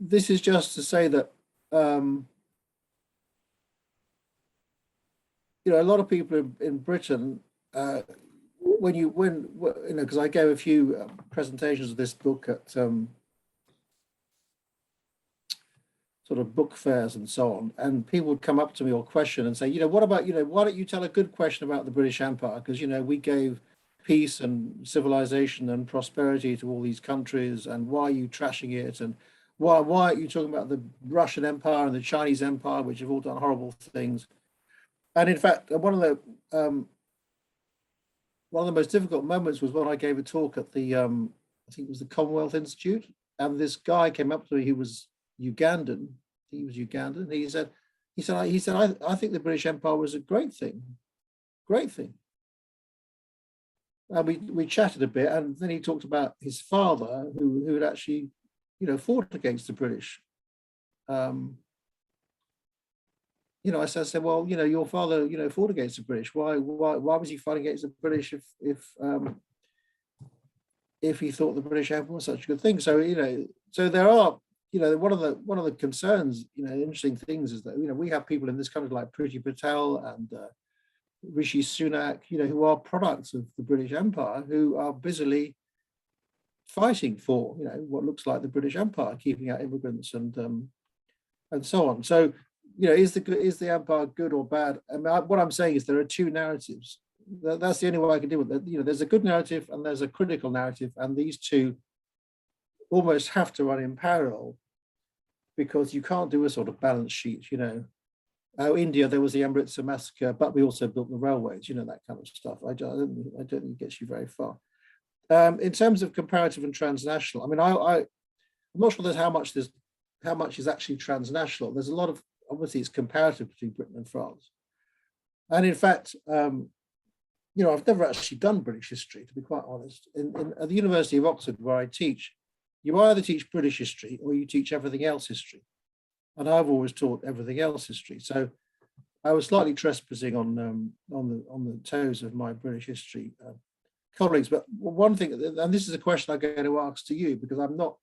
this is just to say that a lot of people in Britain, because I gave a few presentations of this book at sort of book fairs and so on, and people would come up to me or question and say, what about, why don't you tell a good question about the British Empire? Because, we gave peace and civilization and prosperity to all these countries, and why are you trashing it? And why aren't you talking about the Russian Empire and the Chinese Empire, which have all done horrible things? And in fact, one of the most difficult moments was when I gave a talk at the, I think it was the Commonwealth Institute, and this guy came up to me who was Ugandan. He was Ugandan. He said, I think the British Empire was a great thing. And we chatted a bit, and then he talked about his father, who had actually, fought against the British. I said, well, your father, fought against the British. Why was he fighting against the British if he thought the British Empire was such a good thing? So, so there are, one of the concerns, interesting things is that, we have people in this country like Priti Patel and Rishi Sunak, who are products of the British Empire, who are busily fighting for, what looks like the British Empire, keeping out immigrants and and so on. So, you know, is the empire good or bad? I mean, what I'm saying is there are two narratives. That's the only way I can deal with it. You know, there's a good narrative and there's a critical narrative, and these two almost have to run in parallel, because you can't do a sort of balance sheet, you know. Oh, India, there was the Amritsar massacre, but we also built the railways, you know, that kind of stuff. I don't think it gets you very far. In terms of comparative and transnational, I mean, I'm not sure how much is actually transnational. There's a lot of, obviously it's comparative between Britain and France. And in fact, you know, I've never actually done British history, to be quite honest. At the University of Oxford, where I teach, you either teach British history or you teach everything else history. And I've always taught everything else history. So I was slightly trespassing on the toes of my British history colleagues. But one thing, and this is a question I'm going to ask to you, because I'm not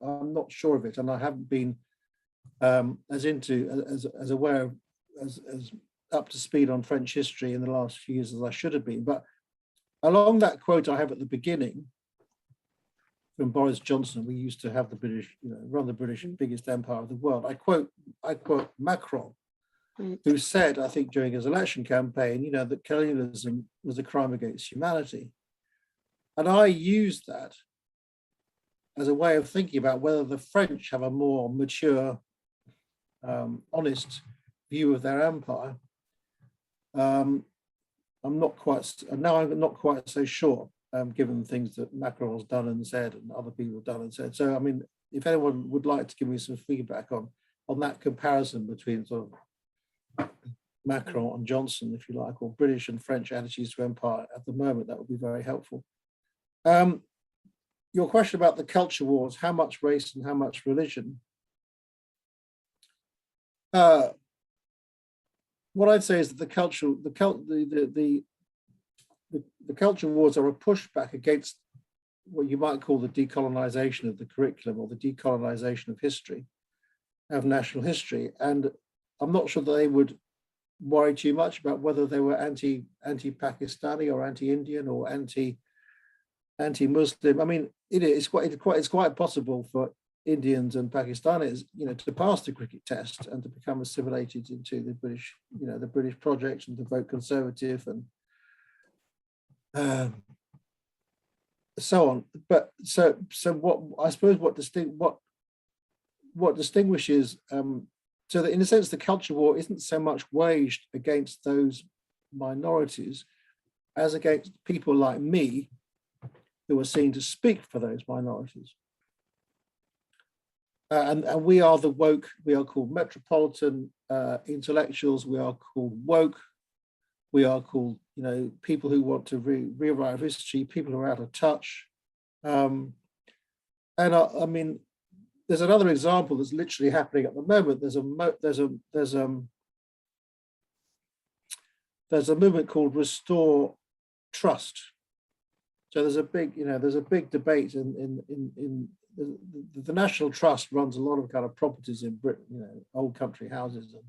sure of it, and I haven't been as aware as up to speed on French history in the last few years as I should have been. But along that quote I have at the beginning from Boris Johnson, we used to have the British, you know, run the British biggest empire of the world. I quote Macron, who said, I think during his election campaign, you know, that colonialism was a crime against humanity. And I used that as a way of thinking about whether the French have a more mature, honest view of their empire. I'm not quite so sure, given the things that Macron has done and said, and other people have done and said. So, I mean, if anyone would like to give me some feedback on that comparison between sort of Macron and Johnson, if you like, or British and French attitudes to empire at the moment, that would be very helpful. Your question about the culture wars, how much race and how much religion? What I'd say is that the culture wars are a pushback against what you might call the decolonization of the curriculum, or the decolonization of history, of national history. And I'm not sure that they would worry too much about whether they were anti-Pakistani or anti-Indian or anti-Muslim. I mean, it's quite possible for Indians and Pakistanis, you know, to pass the cricket test and to become assimilated into the British, you know, the British project, and to vote Conservative and so on. But so what I suppose what distinguishes, so that in a sense the culture war isn't so much waged against those minorities as against people like me who are seen to speak for those minorities. And we are the woke, we are called metropolitan intellectuals, we are called woke, we are called, you know, people who want to rewrite history, people who are out of touch. And I mean, there's another example that's literally happening at the moment. There's a movement called Restore Trust. So there's a big debate in the National Trust runs a lot of kind of properties in Britain, you know, old country houses and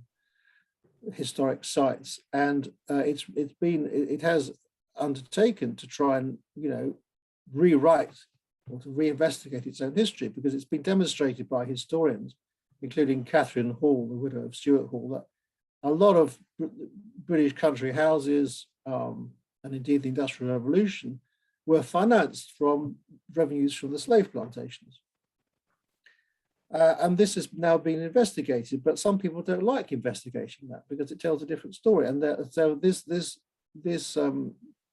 historic sites, and it has undertaken to try and, you know, rewrite or to reinvestigate its own history, because it's been demonstrated by historians, including Catherine Hall, the widow of Stuart Hall, that a lot of British country houses and indeed the Industrial Revolution were financed from revenues from the slave plantations. And this has now been investigated, but some people don't like investigating that because it tells a different story. And so there's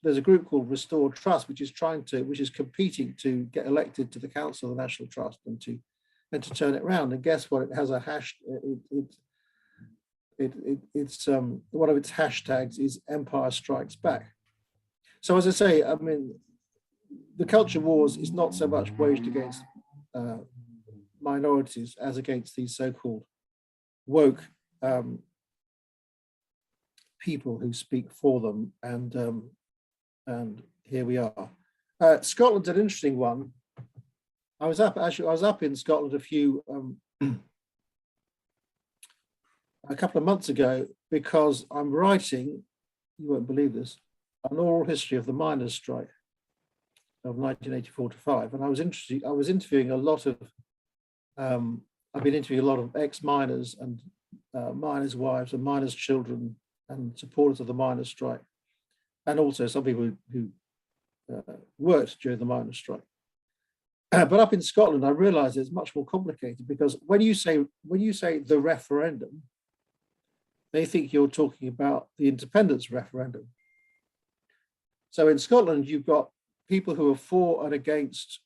a group called Restore Trust, which is competing to get elected to the Council of the National Trust and to turn it around. And guess what? It has a hash. It's one of its hashtags is Empire Strikes Back. So as I say, I mean, the culture wars is not so much waged against minorities as against these so-called woke people who speak for them, and here we are. Scotland's an interesting one. I was up in Scotland a couple of months ago, because I'm writing, you won't believe this, an oral history of the miners' strike of 1984 to 5, and I was interviewing a lot of I've been interviewing a lot of ex-miners and miners' wives and miners' children and supporters of the miners' strike, and also some people who worked during the miners' strike. But up in Scotland, I realised it's much more complicated, because when you say the referendum, they think you're talking about the independence referendum. So in Scotland, you've got people who are for and against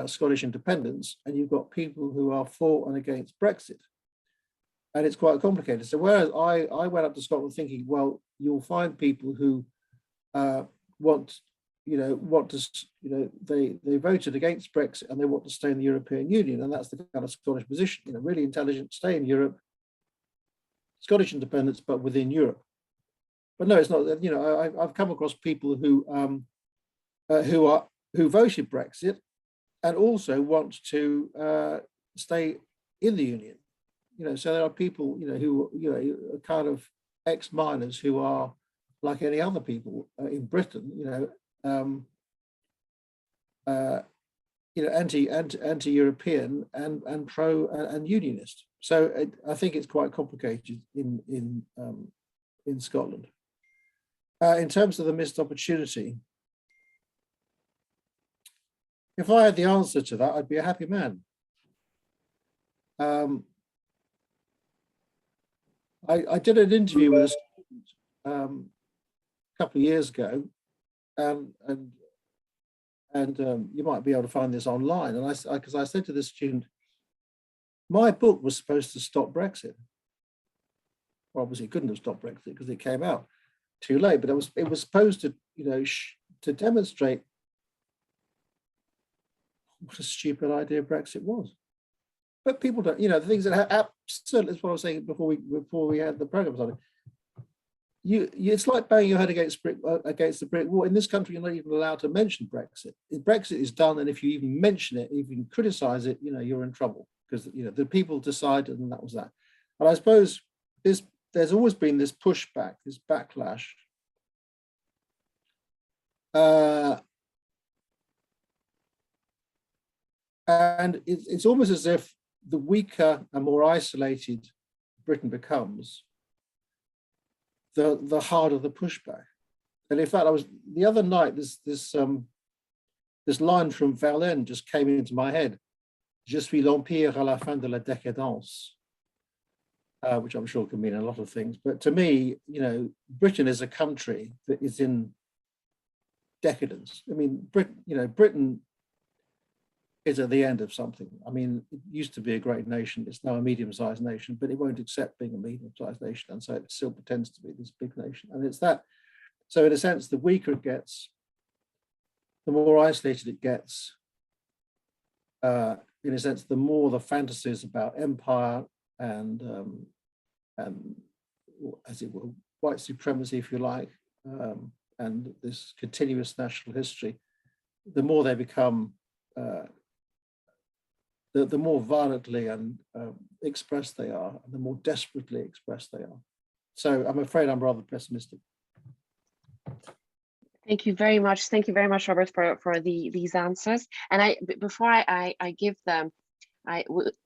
Scottish independence, and you've got people who are for and against Brexit. And it's quite complicated. So whereas I went up to Scotland thinking, well, you'll find people who they voted against Brexit and they want to stay in the European Union, and that's the kind of Scottish position. Really intelligent, stay in Europe, Scottish independence, but within Europe. But no, it's not. I've come across people who voted Brexit and also want to stay in the Union. So there are people who are kind of ex-miners who are like any other people in Britain. Anti-European and pro and unionist. So I think it's quite complicated in Scotland. In terms of the missed opportunity, if I had the answer to that, I'd be a happy man. I did an interview with a student a couple of years ago, and you might be able to find this online. And because I said to this student, my book was supposed to stop Brexit. Well, obviously it couldn't have stopped Brexit because it came out too late, but it was supposed to, to demonstrate what a stupid idea Brexit was. But people don't, the things that absolutely, that's what I was saying before we had the program started. It's like banging your head against the brick wall. In this country, you're not even allowed to mention Brexit. If Brexit is done, and if you even mention it, if you criticize it, you're in trouble, because the people decided, and that was that. And I suppose there's always been this pushback, this backlash. And it's almost as if the weaker and more isolated Britain becomes, the harder the pushback. And in fact, the other night, this line from Verlaine just came into my head. Je suis l'empire à la fin de la décadence, which I'm sure can mean a lot of things. But to me, Britain is a country that is in decadence. I mean, Britain is at the end of something. I mean, it used to be a great nation. It's now a medium-sized nation, but it won't accept being a medium-sized nation. And so it still pretends to be this big nation. And it's that. So in a sense, the weaker it gets, the more isolated it gets. In a sense, the more the fantasies about empire and as it were, white supremacy, if you like, and this continuous national history, the more they become, the more violently and expressed they are, and the more desperately expressed they are. So I'm afraid I'm rather pessimistic. Thank you very much. Thank you very much, Robert, for these answers. And before I give them,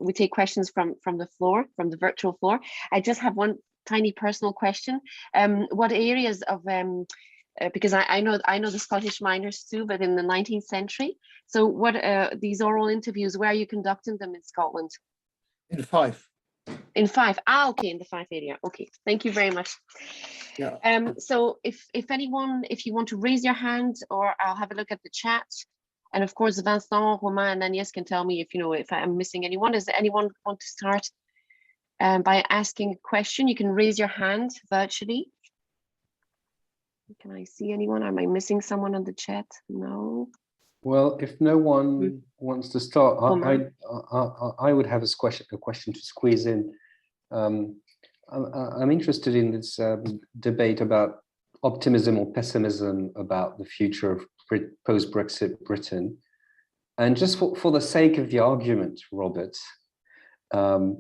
we take questions from the floor, from the virtual floor. I just have one tiny personal question. What areas of because I know the Scottish miners too, but in the 19th century. So what these oral interviews, where are you conducting them in Scotland? In Fife. In Fife. Okay, in the Fife area. Okay, thank you very much. Yeah. So if you want to raise your hand, or I'll have a look at the chat. And of course, Vincent, Romain, and Agnès can tell me if I'm missing anyone. Does anyone want to start by asking a question? You can raise your hand virtually. Can I see anyone? Am I missing someone on the chat? No. Well, if no one wants to start, I would have a question to squeeze in. I'm interested in this debate about optimism or pessimism about the future of post-Brexit Britain. And just for the sake of the argument, Robert, how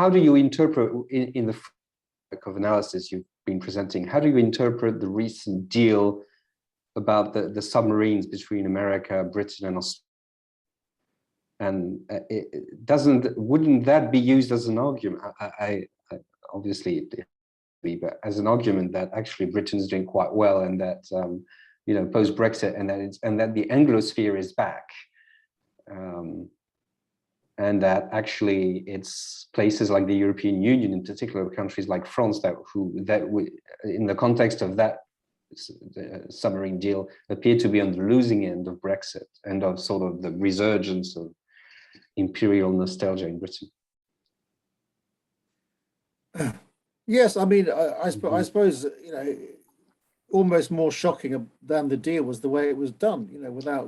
do you interpret, in the framework of analysis you've been presenting, how do you interpret the recent deal about the submarines between America, Britain, and Australia? And wouldn't that be used as an argument? I obviously, but as an argument that actually Britain's doing quite well, and that post Brexit, and that the Anglosphere is back, and that actually it's places like the European Union, in particular countries like France, in the context of that submarine deal, appear to be on the losing end of Brexit and of sort of the resurgence of imperial nostalgia in Britain. Yes, I mean, I suppose, almost more shocking than the deal was the way it was done,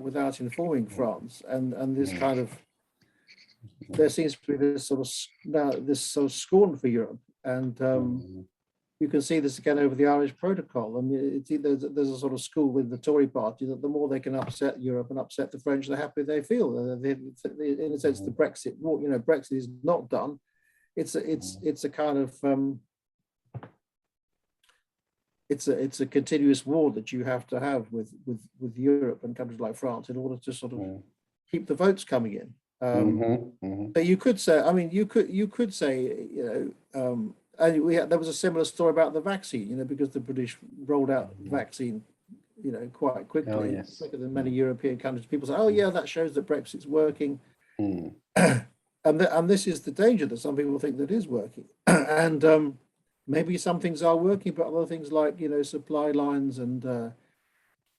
without informing France, and this kind of, there seems to be this sort of scorn for Europe, and you can see this again over the Irish Protocol. I mean, there's a sort of school with the Tory party that the more they can upset Europe and upset the French, the happier they feel. In a sense, the Brexit war, Brexit is not done. It's a kind of it's a continuous war that you have to have with Europe and countries like France in order to sort of keep the votes coming in. So you could say, I mean, you could say, and there was a similar story about the vaccine, because the British rolled out the vaccine, quite quickly, quicker than many European countries. People say, oh yeah, that shows that Brexit's working. And this is the danger, that some people think that is working. And maybe some things are working, but other things like, supply lines and,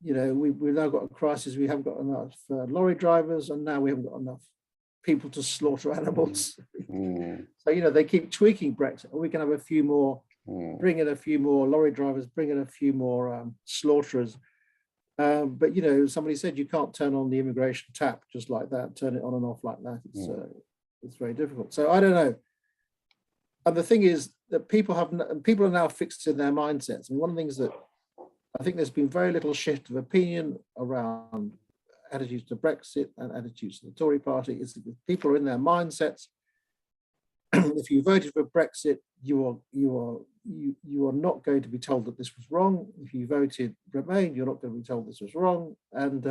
we've now got a crisis. We haven't got enough lorry drivers, and now we haven't got enough people to slaughter animals. So, they keep tweaking Brexit. We can have a few more, bring in a few more lorry drivers, bring in a few more slaughterers. But, somebody said you can't turn on the immigration tap just like that, turn it on and off like that. It's very difficult. So I don't know. And the thing is that people are now fixed in their mindsets. And one of the things that I think there's been very little shift of opinion around attitudes to Brexit and attitudes to the Tory party is that people are in their mindsets. If you voted for Brexit, you are not going to be told that this was wrong. If you voted Remain, you're not going to be told this was wrong. And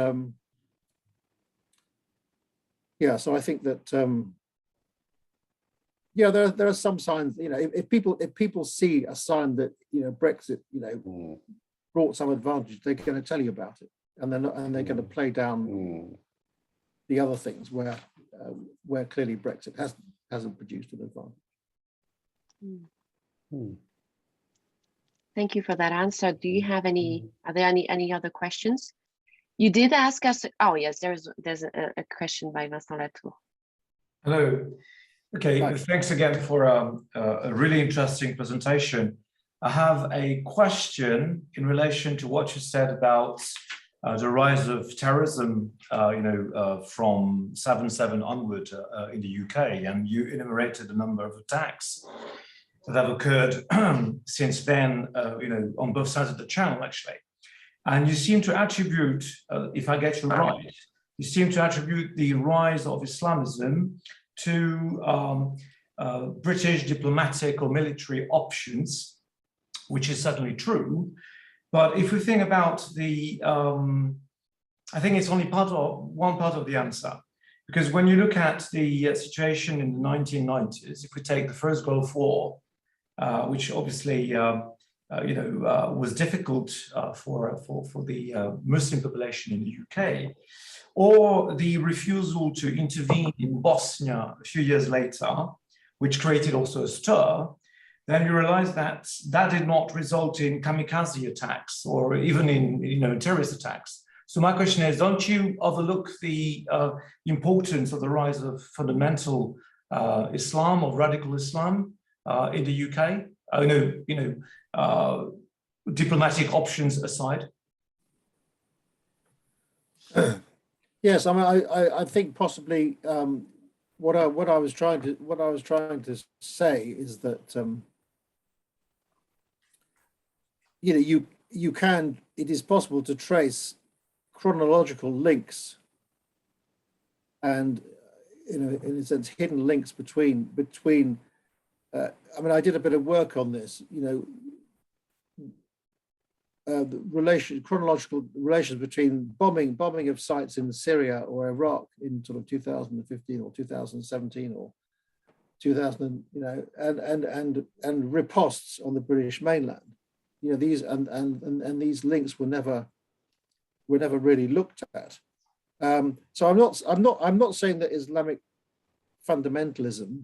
so I think that there are some signs. If people see a sign that Brexit brought some advantage, they're going to tell you about it, and they're going to play down the other things where clearly Brexit hasn't produced an advantage. Thank you for that answer. Do you have are there any other questions? You did ask us. Oh yes, there's a question by Vincent Latour. Hello. Okay, thanks again for a really interesting presentation. I have a question in relation to what you said about the rise of terrorism, from 7/7 onward in the UK, and you enumerated a number of attacks that have occurred since then, on both sides of the channel, actually. And you seem to attribute, if I get you right, you seem to attribute the rise of Islamism to British diplomatic or military options, which is certainly true. But if we think about I think it's only one part of the answer, because when you look at the situation in the 1990s, if we take the first Gulf War, which obviously was difficult for the Muslim population in the UK, or the refusal to intervene in Bosnia a few years later, which created also a stir, then you realize that that did not result in kamikaze attacks or even in terrorist attacks. So my question is, don't you overlook the importance of the rise of fundamental Islam or radical Islam in the UK? Diplomatic options aside. Yes, I mean, I think possibly what I was trying to say is that it is possible to trace chronological links and in a sense hidden links between I mean, I did a bit of work on this, chronological relations between bombing of sites in Syria or Iraq in sort of 2015 or 2017 or 2000, and ripostes on the British mainland. These and these links were never really looked at. So I'm not saying that Islamic fundamentalism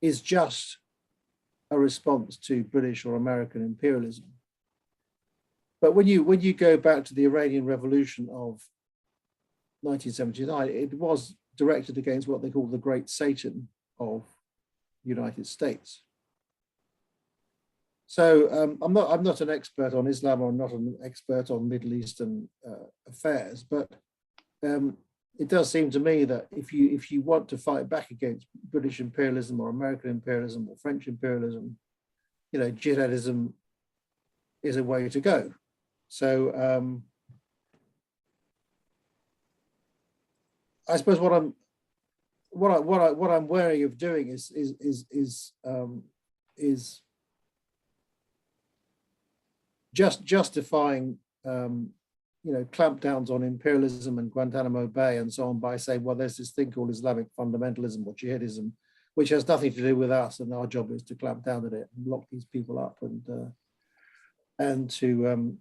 is just a response to British or American imperialism. But when you go back to the Iranian Revolution of 1979, it was directed against what they call the Great Satan of the United States. So I'm not an expert on Islam, or I'm not an expert on Middle Eastern affairs, but it does seem to me that if you want to fight back against British imperialism or American imperialism or French imperialism, jihadism is a way to go. So I suppose what I'm wary of doing is just justifying clampdowns on imperialism and Guantanamo Bay and so on by saying, well, there's this thing called Islamic fundamentalism or jihadism, which has nothing to do with us, and our job is to clamp down at it and lock these people up and to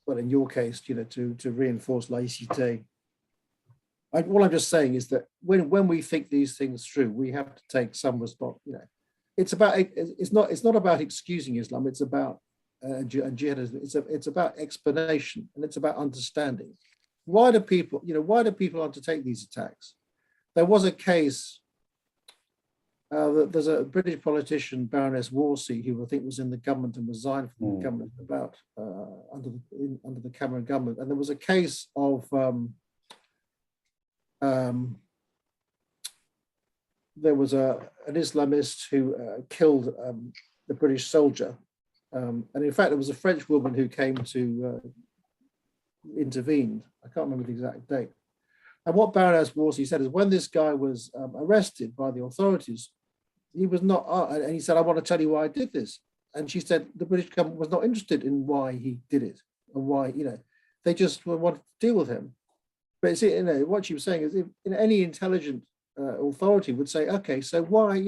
well, in your case, to reinforce laïcité. What I'm just saying is that when we think these things through, we have to take some response. It's not about excusing Islam. It's about jihadism. It's about explanation, and it's about understanding. Why do people undertake these attacks? There was a case. There's a British politician, Baroness Wolsey, who I think was in the government and resigned from the government about under the Cameron government, and there was a case of there was an Islamist who killed the British soldier, and in fact, there was a French woman who came to intervene. I can't remember the exact date. And what Baroness Wolsey said is, when this guy was arrested by the authorities, he was not, and he said, I want to tell you why I did this. And she said the British government was not interested in why he did it and why, they just wanted to deal with him. But see, what she was saying is, if any intelligent authority would say, okay, so why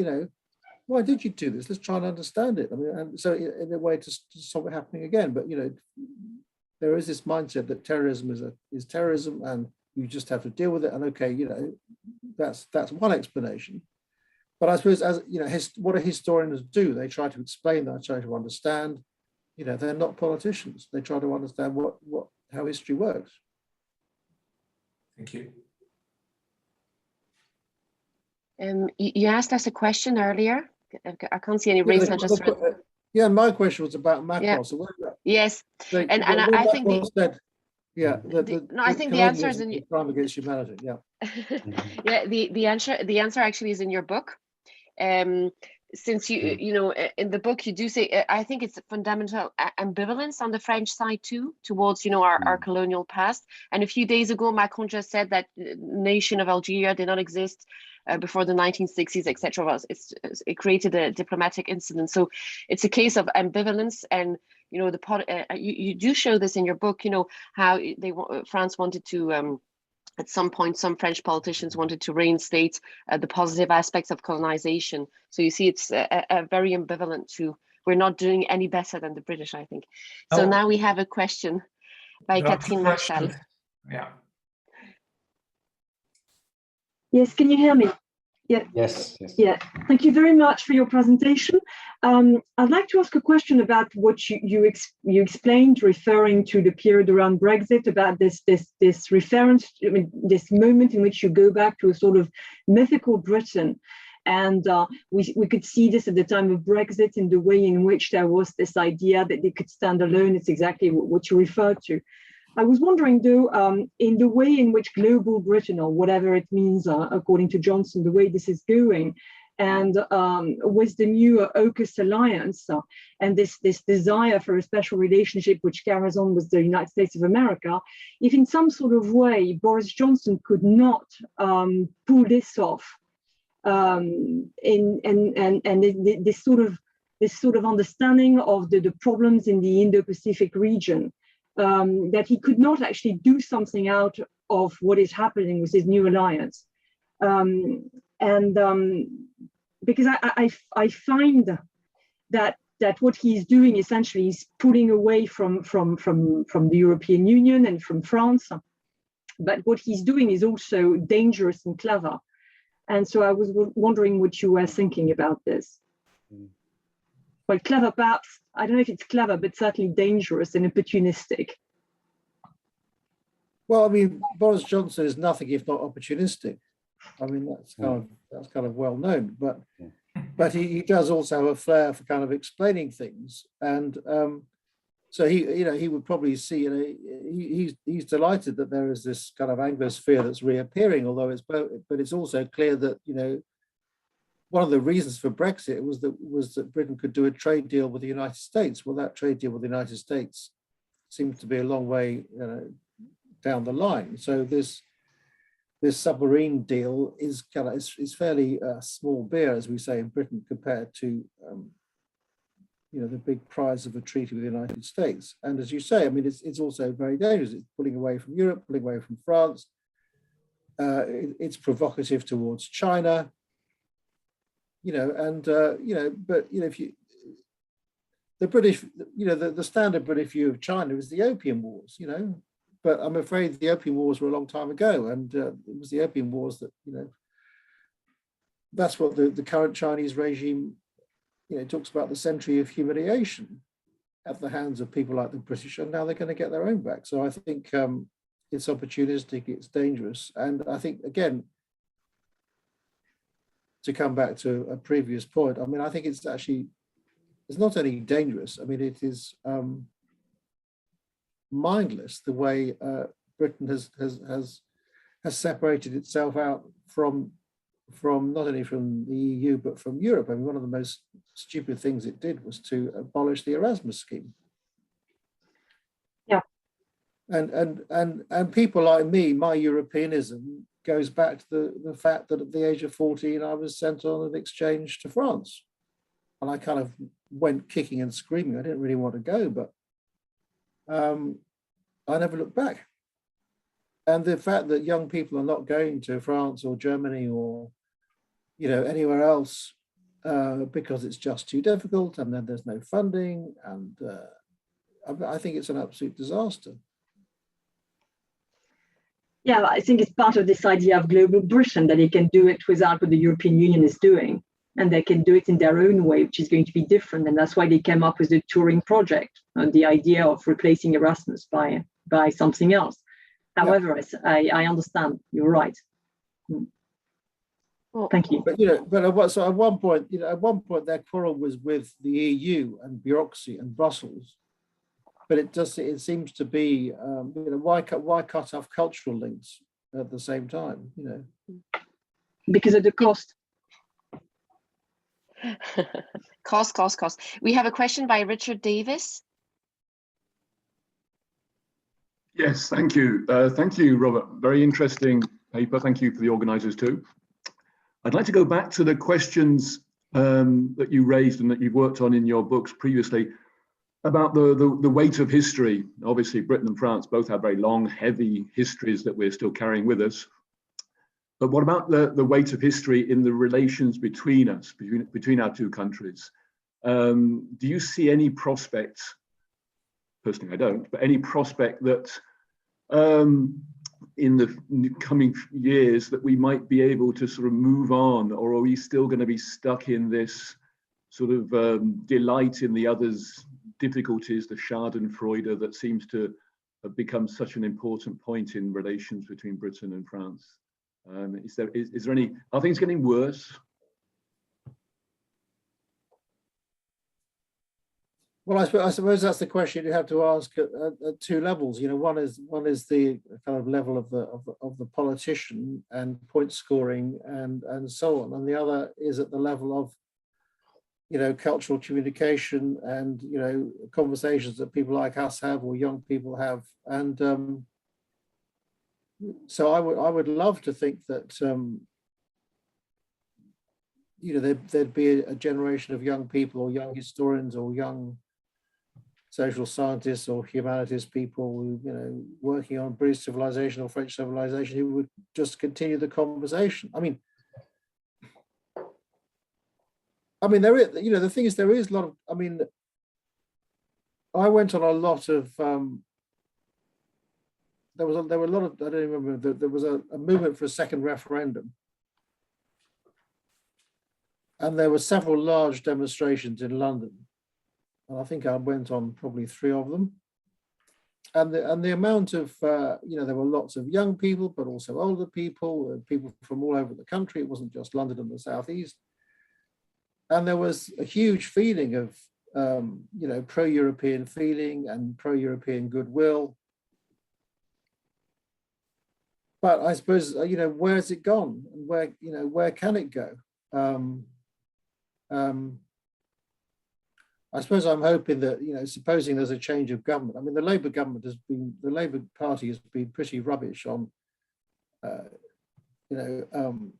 did you do this? Let's try and understand it. I mean, and so in a way to stop it happening again. But there is this mindset that terrorism is terrorism, and you just have to deal with it. And okay, that's one explanation. But I suppose, as what do historians do? They try to explain, they try to understand. They're not politicians. They try to understand how history works. Thank you. You asked us a question earlier. I can't see any raised hand. Yeah, my question was about Macron. Yeah. So yes, and I think I think the answer is in crime against humanity. Yeah. Yeah, the answer actually is in your book. Since in the book you do say, I think it's fundamental ambivalence on the French side too, towards our colonial past. And a few days ago, Macron just said that the nation of Algeria did not exist before the 1960s, etc. It created a diplomatic incident. So it's a case of ambivalence, and you do show this in your book. How France wanted to. At some point, some French politicians wanted to reinstate the positive aspects of colonization. So you see, it's a very ambivalent to, we're not doing any better than the British, I think. So now we have a question by Catherine Marshall. Yeah. Yes, can you hear me? Yeah. Yes. Yeah. Thank you very much for your presentation. I'd like to ask a question about what you explained, referring to the period around Brexit, about this reference, this moment in which you go back to a sort of mythical Britain. And we could see this at the time of Brexit in the way in which there was this idea that they could stand alone. It's exactly what you referred to. I was wondering, though, in the way in which global Britain, or whatever it means, according to Johnson, the way this is going, and with the new AUKUS alliance and this desire for a special relationship which carries on with the United States of America, if in some sort of way Boris Johnson could not pull this off, and this sort of this sort of understanding of the problems in the Indo-Pacific region, that he could not actually do something out of what is happening with his new alliance. Because I find that what he's doing essentially is pulling away from the European Union and from France. But what he's doing is also dangerous and clever. And so I was wondering what you were thinking about this. Well, clever, perhaps, I don't know if it's clever, but certainly dangerous and opportunistic. Well, I mean, Boris Johnson is nothing if not opportunistic. I mean, that's kind of well known, but he does also have a flair for kind of explaining things. And so he would probably see, he's delighted that there is this kind of Anglosphere that's reappearing, although but it's also clear that, one of the reasons for Brexit was that Britain could do a trade deal with the United States. Well, that trade deal with the United States seems to be a long way down the line. So this submarine deal is fairly small beer, as we say in Britain, compared to the big prize of a treaty with the United States. And as you say, I mean, it's also very dangerous. It's pulling away from Europe, pulling away from France. It's provocative towards China. But if you, the British, the standard British view of China is the Opium Wars, but I'm afraid the Opium Wars were a long time ago, and it was the Opium Wars that, that's what the current Chinese regime, talks about, the century of humiliation at the hands of people like the British, and now they're going to get their own back. So I think it's opportunistic, it's dangerous, and I think, again, to come back to a previous point, I mean, I think it's not only dangerous, I mean, it is mindless the way Britain has separated itself out from not only from the EU, but from Europe. I mean, one of the most stupid things it did was to abolish the Erasmus scheme. Yeah. And people like me, my Europeanism goes back to the fact that at the age of 14, I was sent on an exchange to France. And I kind of went kicking and screaming. I didn't really want to go, but I never looked back. And the fact that young people are not going to France or Germany or, anywhere else because it's just too difficult, and then there's no funding, and I think it's an absolute disaster. Yeah, I think it's part of this idea of global Britain, that they can do it without what the European Union is doing, and they can do it in their own way, which is going to be different. And that's why they came up with the Turing project, and the idea of replacing Erasmus by something else. However, yeah. I understand, you're right. Well, thank you. But so at one point, their quarrel was with the EU and bureaucracy and Brussels. But it seems to be, why cut off cultural links at the same time, Because of the cost. Cost. We have a question by Richard Davis. Yes, thank you. Thank you, Robert. Very interesting paper. Thank you for the organisers too. I'd like to go back to the questions that you raised and that you've worked on in your books previously about the weight of history. Obviously, Britain and France both have very long, heavy histories that we're still carrying with us. But what about the weight of history in the relations between us, between our two countries? Do you see any prospect, personally I don't, but any prospect that in the coming years that we might be able to sort of move on, or are we still going to be stuck in this sort of delight in the other's difficulties, the Schadenfreude that seems to have become such an important point in relations between Britain and France? Is there any, are things getting worse? Well, I suppose that's the question you have to ask at two levels. One is the kind of level of the politician and point scoring and so on, and the other is at the level of cultural communication and conversations that people like us have or young people have. And so I would love to think that you know, there'd be a generation of young people or young historians or young social scientists or humanities people who, you know, working on British civilization or French civilization who would just continue the conversation. I mean, there is, you know, the thing is, there is a lot of, I mean, I went on a lot of, there were a lot of, I don't remember, there was a movement for a second referendum. And there were several large demonstrations in London. And I think I went on probably 3 of them. And the amount of, you know, there were lots of young people, but also older people, people from all over the country. It wasn't just London and the Southeast. And there was a huge feeling of, you know, pro-European feeling and pro-European goodwill. But I suppose, you know, where's it gone? And where, you know, where can it go? I suppose I'm hoping that, you know, supposing there's a change of government. I mean, the Labour government has been, the Labour Party has been pretty rubbish on, you know,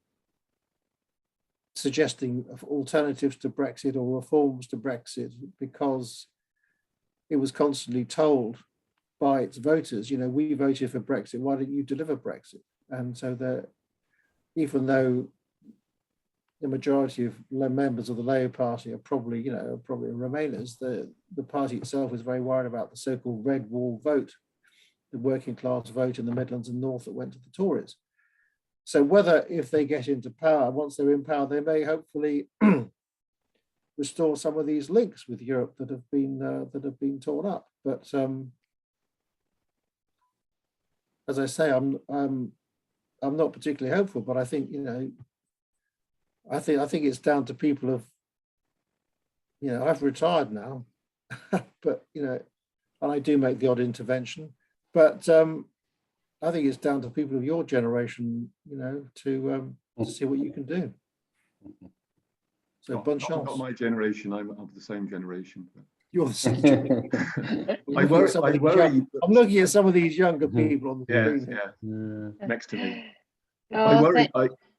suggesting alternatives to Brexit or reforms to Brexit, because it was constantly told by its voters, you know, we voted for Brexit, why didn't you deliver Brexit? And so that even though the majority of members of the Labour Party are probably, you know, probably Remainers, the party itself is very worried about the so-called red wall vote, the working class vote in the Midlands and North that went to the Tories. So whether, if they get into power, once they're in power, they may hopefully restore some of these links with Europe that have been torn up. But as I say, I'm not particularly hopeful. But I think, you know, I think it's down to people of, you know, I've retired now, but, you know, and I do make the odd intervention, but I think it's down to people of your generation, you know, to see what you can do. So bonne chance. Not my generation, I'm of the same generation. You're the same generation. I worry. I'm looking at some of these younger people on the screen. Yeah, next to me. Oh,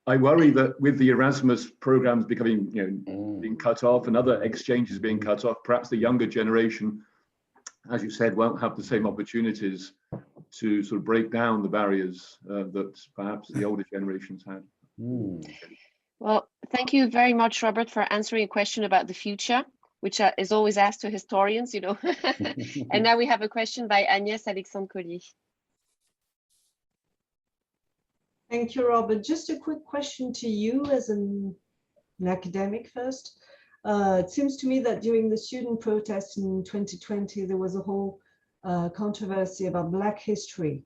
I worry that with the Erasmus programs becoming, you know, being cut off and other exchanges being cut off, perhaps the younger generation, as you said, won't have the same opportunities to sort of break down the barriers that perhaps the older generations had. well, thank you very much, Robert, for answering a question about the future, which is always asked to historians, you know. And now we have a question by Agnès Alexandre-Collier. Thank you, Robert. Just a quick question to you as an academic first. It seems to me that during the student protests in 2020, there was a whole controversy about Black history.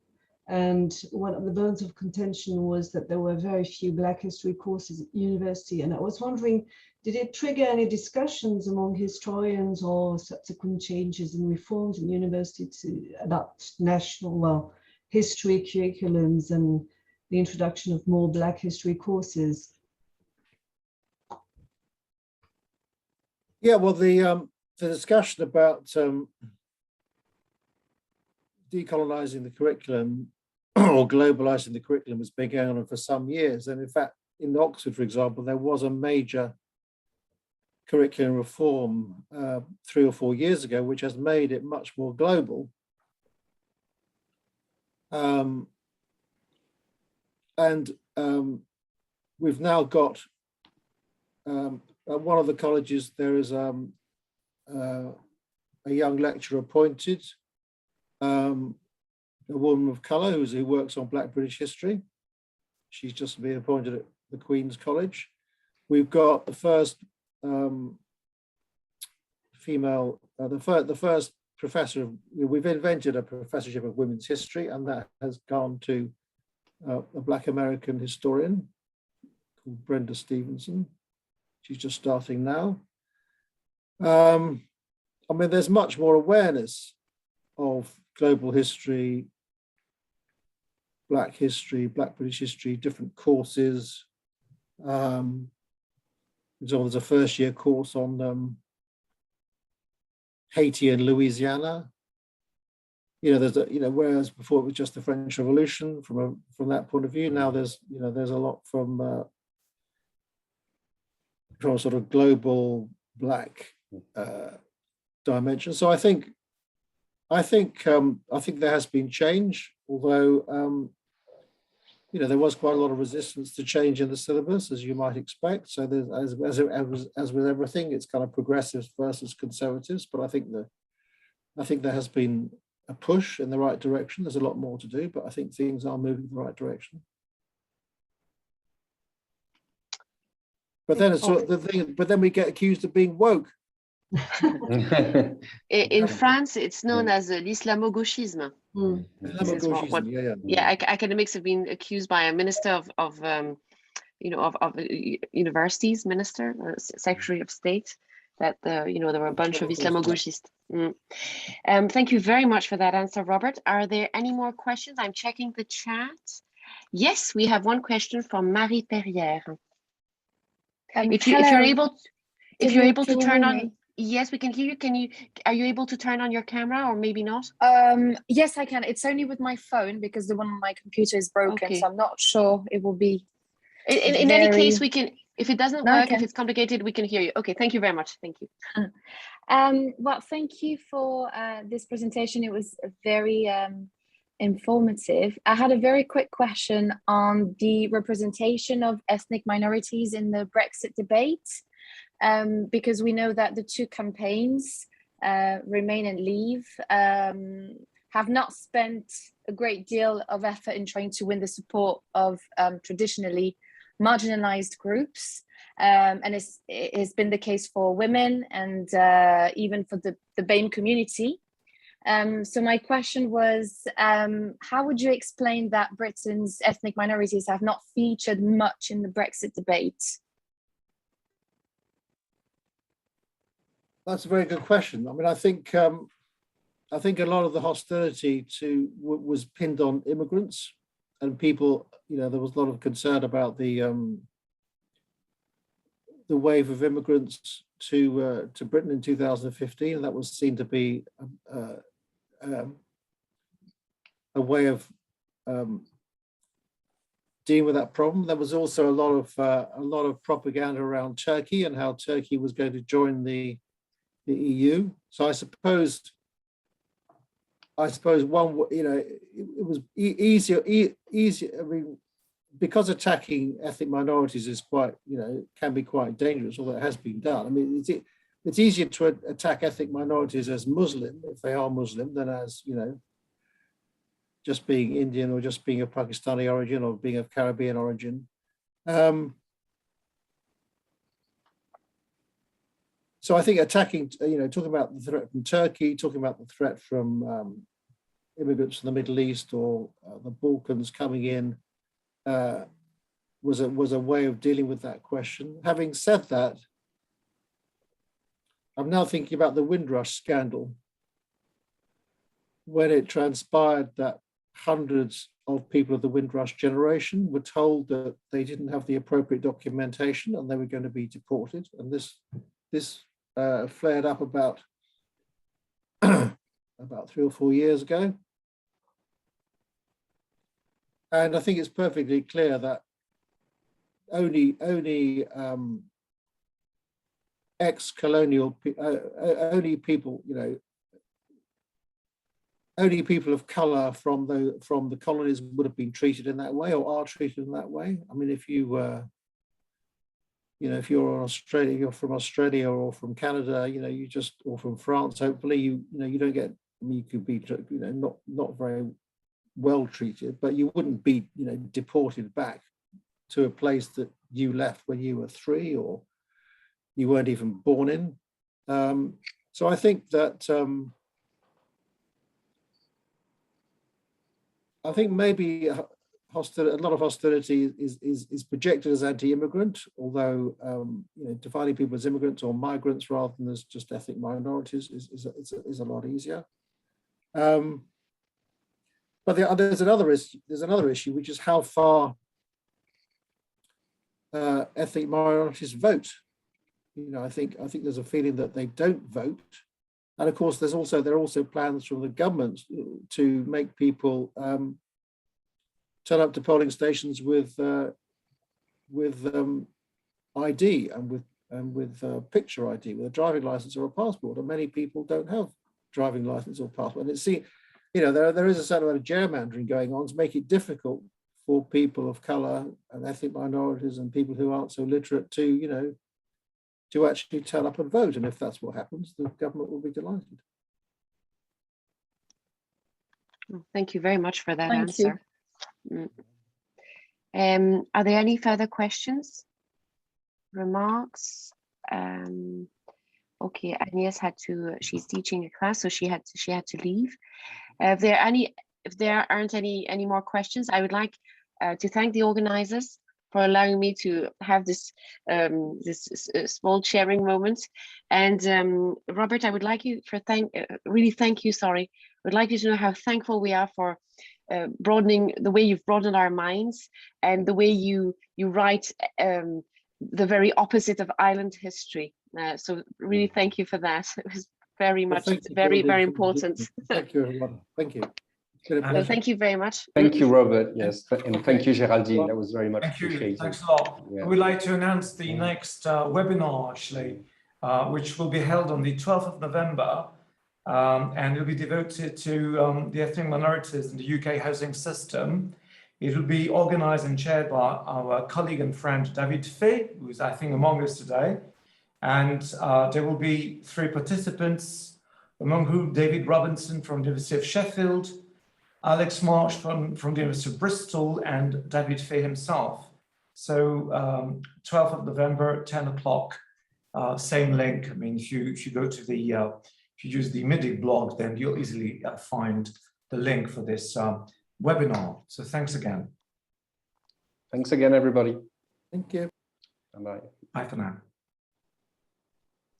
And one of the bones of contention was that there were very few Black history courses at university. And I was wondering, did it trigger any discussions among historians or subsequent changes and reforms in university to adopt national, well, history curriculums and the introduction of more Black history courses? Yeah, well, the discussion about decolonizing the curriculum or globalizing the curriculum has been going on for some years. And in fact, in Oxford, for example, there was a major curriculum reform 3 or 4 years ago, which has made it much more global. And we've now got, at one of the colleges, there is a young lecturer appointed, a woman of colour who works on Black British history. She's just been appointed at the Queen's College. We've got the first female, the first professor, we've invented a professorship of women's history, and that has gone to a Black American historian called Brenda Stevenson. She's just starting now. I mean, there's much more awareness of global history, Black history, Black British history, different courses. There's a first year course on Haiti and Louisiana. You know, there's a, you know, whereas before it was just the French Revolution from that point of view. Now there's, you know, there's a lot from from a sort of global black dimension. So I think there has been change, although there was quite a lot of resistance to change in the syllabus, as you might expect. So there's, as with everything, it's kind of progressives versus conservatives. But I think there has been a push in the right direction. There's a lot more to do, but I think things are moving in the right direction. But then it's sort of the thing. But then we get accused of being woke. In France, it's known as l'Islamo-gauchisme. Academics have been accused by a minister of universities, minister or secretary of state, that there were a bunch of Islamo-gauchists. Thank you very much for that answer, Robert. Are there any more questions? I'm checking the chat. Yes, we have one question from Marie Perrière. If you're able to turn on. Yes, we can hear you. Are you able to turn on your camera, or maybe not? Yes, I can. It's only with my phone because the one on my computer is broken, so I'm not sure it will be. In any case, we can. If it doesn't work, if it's complicated, we can hear you. Okay, thank you very much. Thank you. Well, thank you for this presentation. It was very informative. I had a very quick question on the representation of ethnic minorities in the Brexit debate. Because we know that the two campaigns, Remain and Leave, have not spent a great deal of effort in trying to win the support of traditionally marginalized groups. And it has been the case for women and even for the BAME community. So my question was, how would you explain that Britain's ethnic minorities have not featured much in the Brexit debate? That's a very good question. I mean, I think a lot of the hostility was pinned on immigrants and people. There was a lot of concern about the wave of immigrants to Britain in 2015, and that was seen to be a way of dealing with that problem. There was also a lot of propaganda around Turkey and how Turkey was going to join the EU. So I suppose one, it was easier. I mean, because attacking ethnic minorities is quite, can be quite dangerous, although it has been done. I mean, it's easier to attack ethnic minorities as Muslim, if they are Muslim, than as, just being Indian or just being of Pakistani origin or being of Caribbean origin. So I think attacking, talking about the threat from Turkey, talking about the threat from immigrants from the Middle East or the Balkans coming in was a way of dealing with that question. Having said that, I'm now thinking about the Windrush scandal, when it transpired that hundreds of people of the Windrush generation were told that they didn't have the appropriate documentation and they were going to be deported. And this flared up about 3 or 4 years ago. And I think it's perfectly clear that only ex-colonial, only people, only people of colour from the colonies would have been treated in that way or are treated in that way. I mean, if you if you're Australia, you're from Australia or from Canada, or from France, hopefully, you don't get. I mean, you could be, not very well treated, but you wouldn't be, deported back to a place that you left when you were 3 or you weren't even born in. So I think that I think maybe a lot of hostility is projected as anti-immigrant, although defining people as immigrants or migrants rather than as just ethnic minorities is a lot easier. But there's another issue, which is how far ethnic minorities vote. I think there's a feeling that they don't vote, and of course there are also plans from the government to make people turn up to polling stations with ID and with and with picture ID, with a driving license or a passport. And many people don't have driving license or passport. And it's, you know, there is a certain amount of gerrymandering going on to make it difficult for people of colour and ethnic minorities and people who aren't so literate to, you know, to actually turn up and vote. And if that's what happens, the government will be delighted. Thank you very much for that Thank answer. Are there any further questions, remarks? Okay, Agnès had to, she's teaching a class, so she had to leave. If there aren't any more questions, I would like to thank the organizers for allowing me to have this small sharing moment. And Robert, I would like you to really thank you. Sorry, I would like you to know how thankful we are for broadening the way you've broadened our minds and the way you write the very opposite of island history. So really thank you for that. It was very much, very important. Thank you, everyone. Thank you. So thank you very much. Thank you, Robert. Yes, and thank you, Géraldine. That was very much appreciated. Thanks a lot. Yeah. We'd like to announce the next webinar, actually, which will be held on the 12th of November, and it'll be devoted to the ethnic minorities in the UK housing system. It will be organized and chaired by our colleague and friend David Fay, who is, I think, among us today. And there will be 3 participants, among whom David Robinson from the University of Sheffield, Alex Marsh from the University of Bristol, and David Fay himself. So 12th of November, 10 o'clock, same link. I mean, if you go to the, if you use the MIDIC blog, then you'll easily find the link for this webinar. So thanks again. Thanks again, everybody. Thank you. Bye-bye. Bye for now.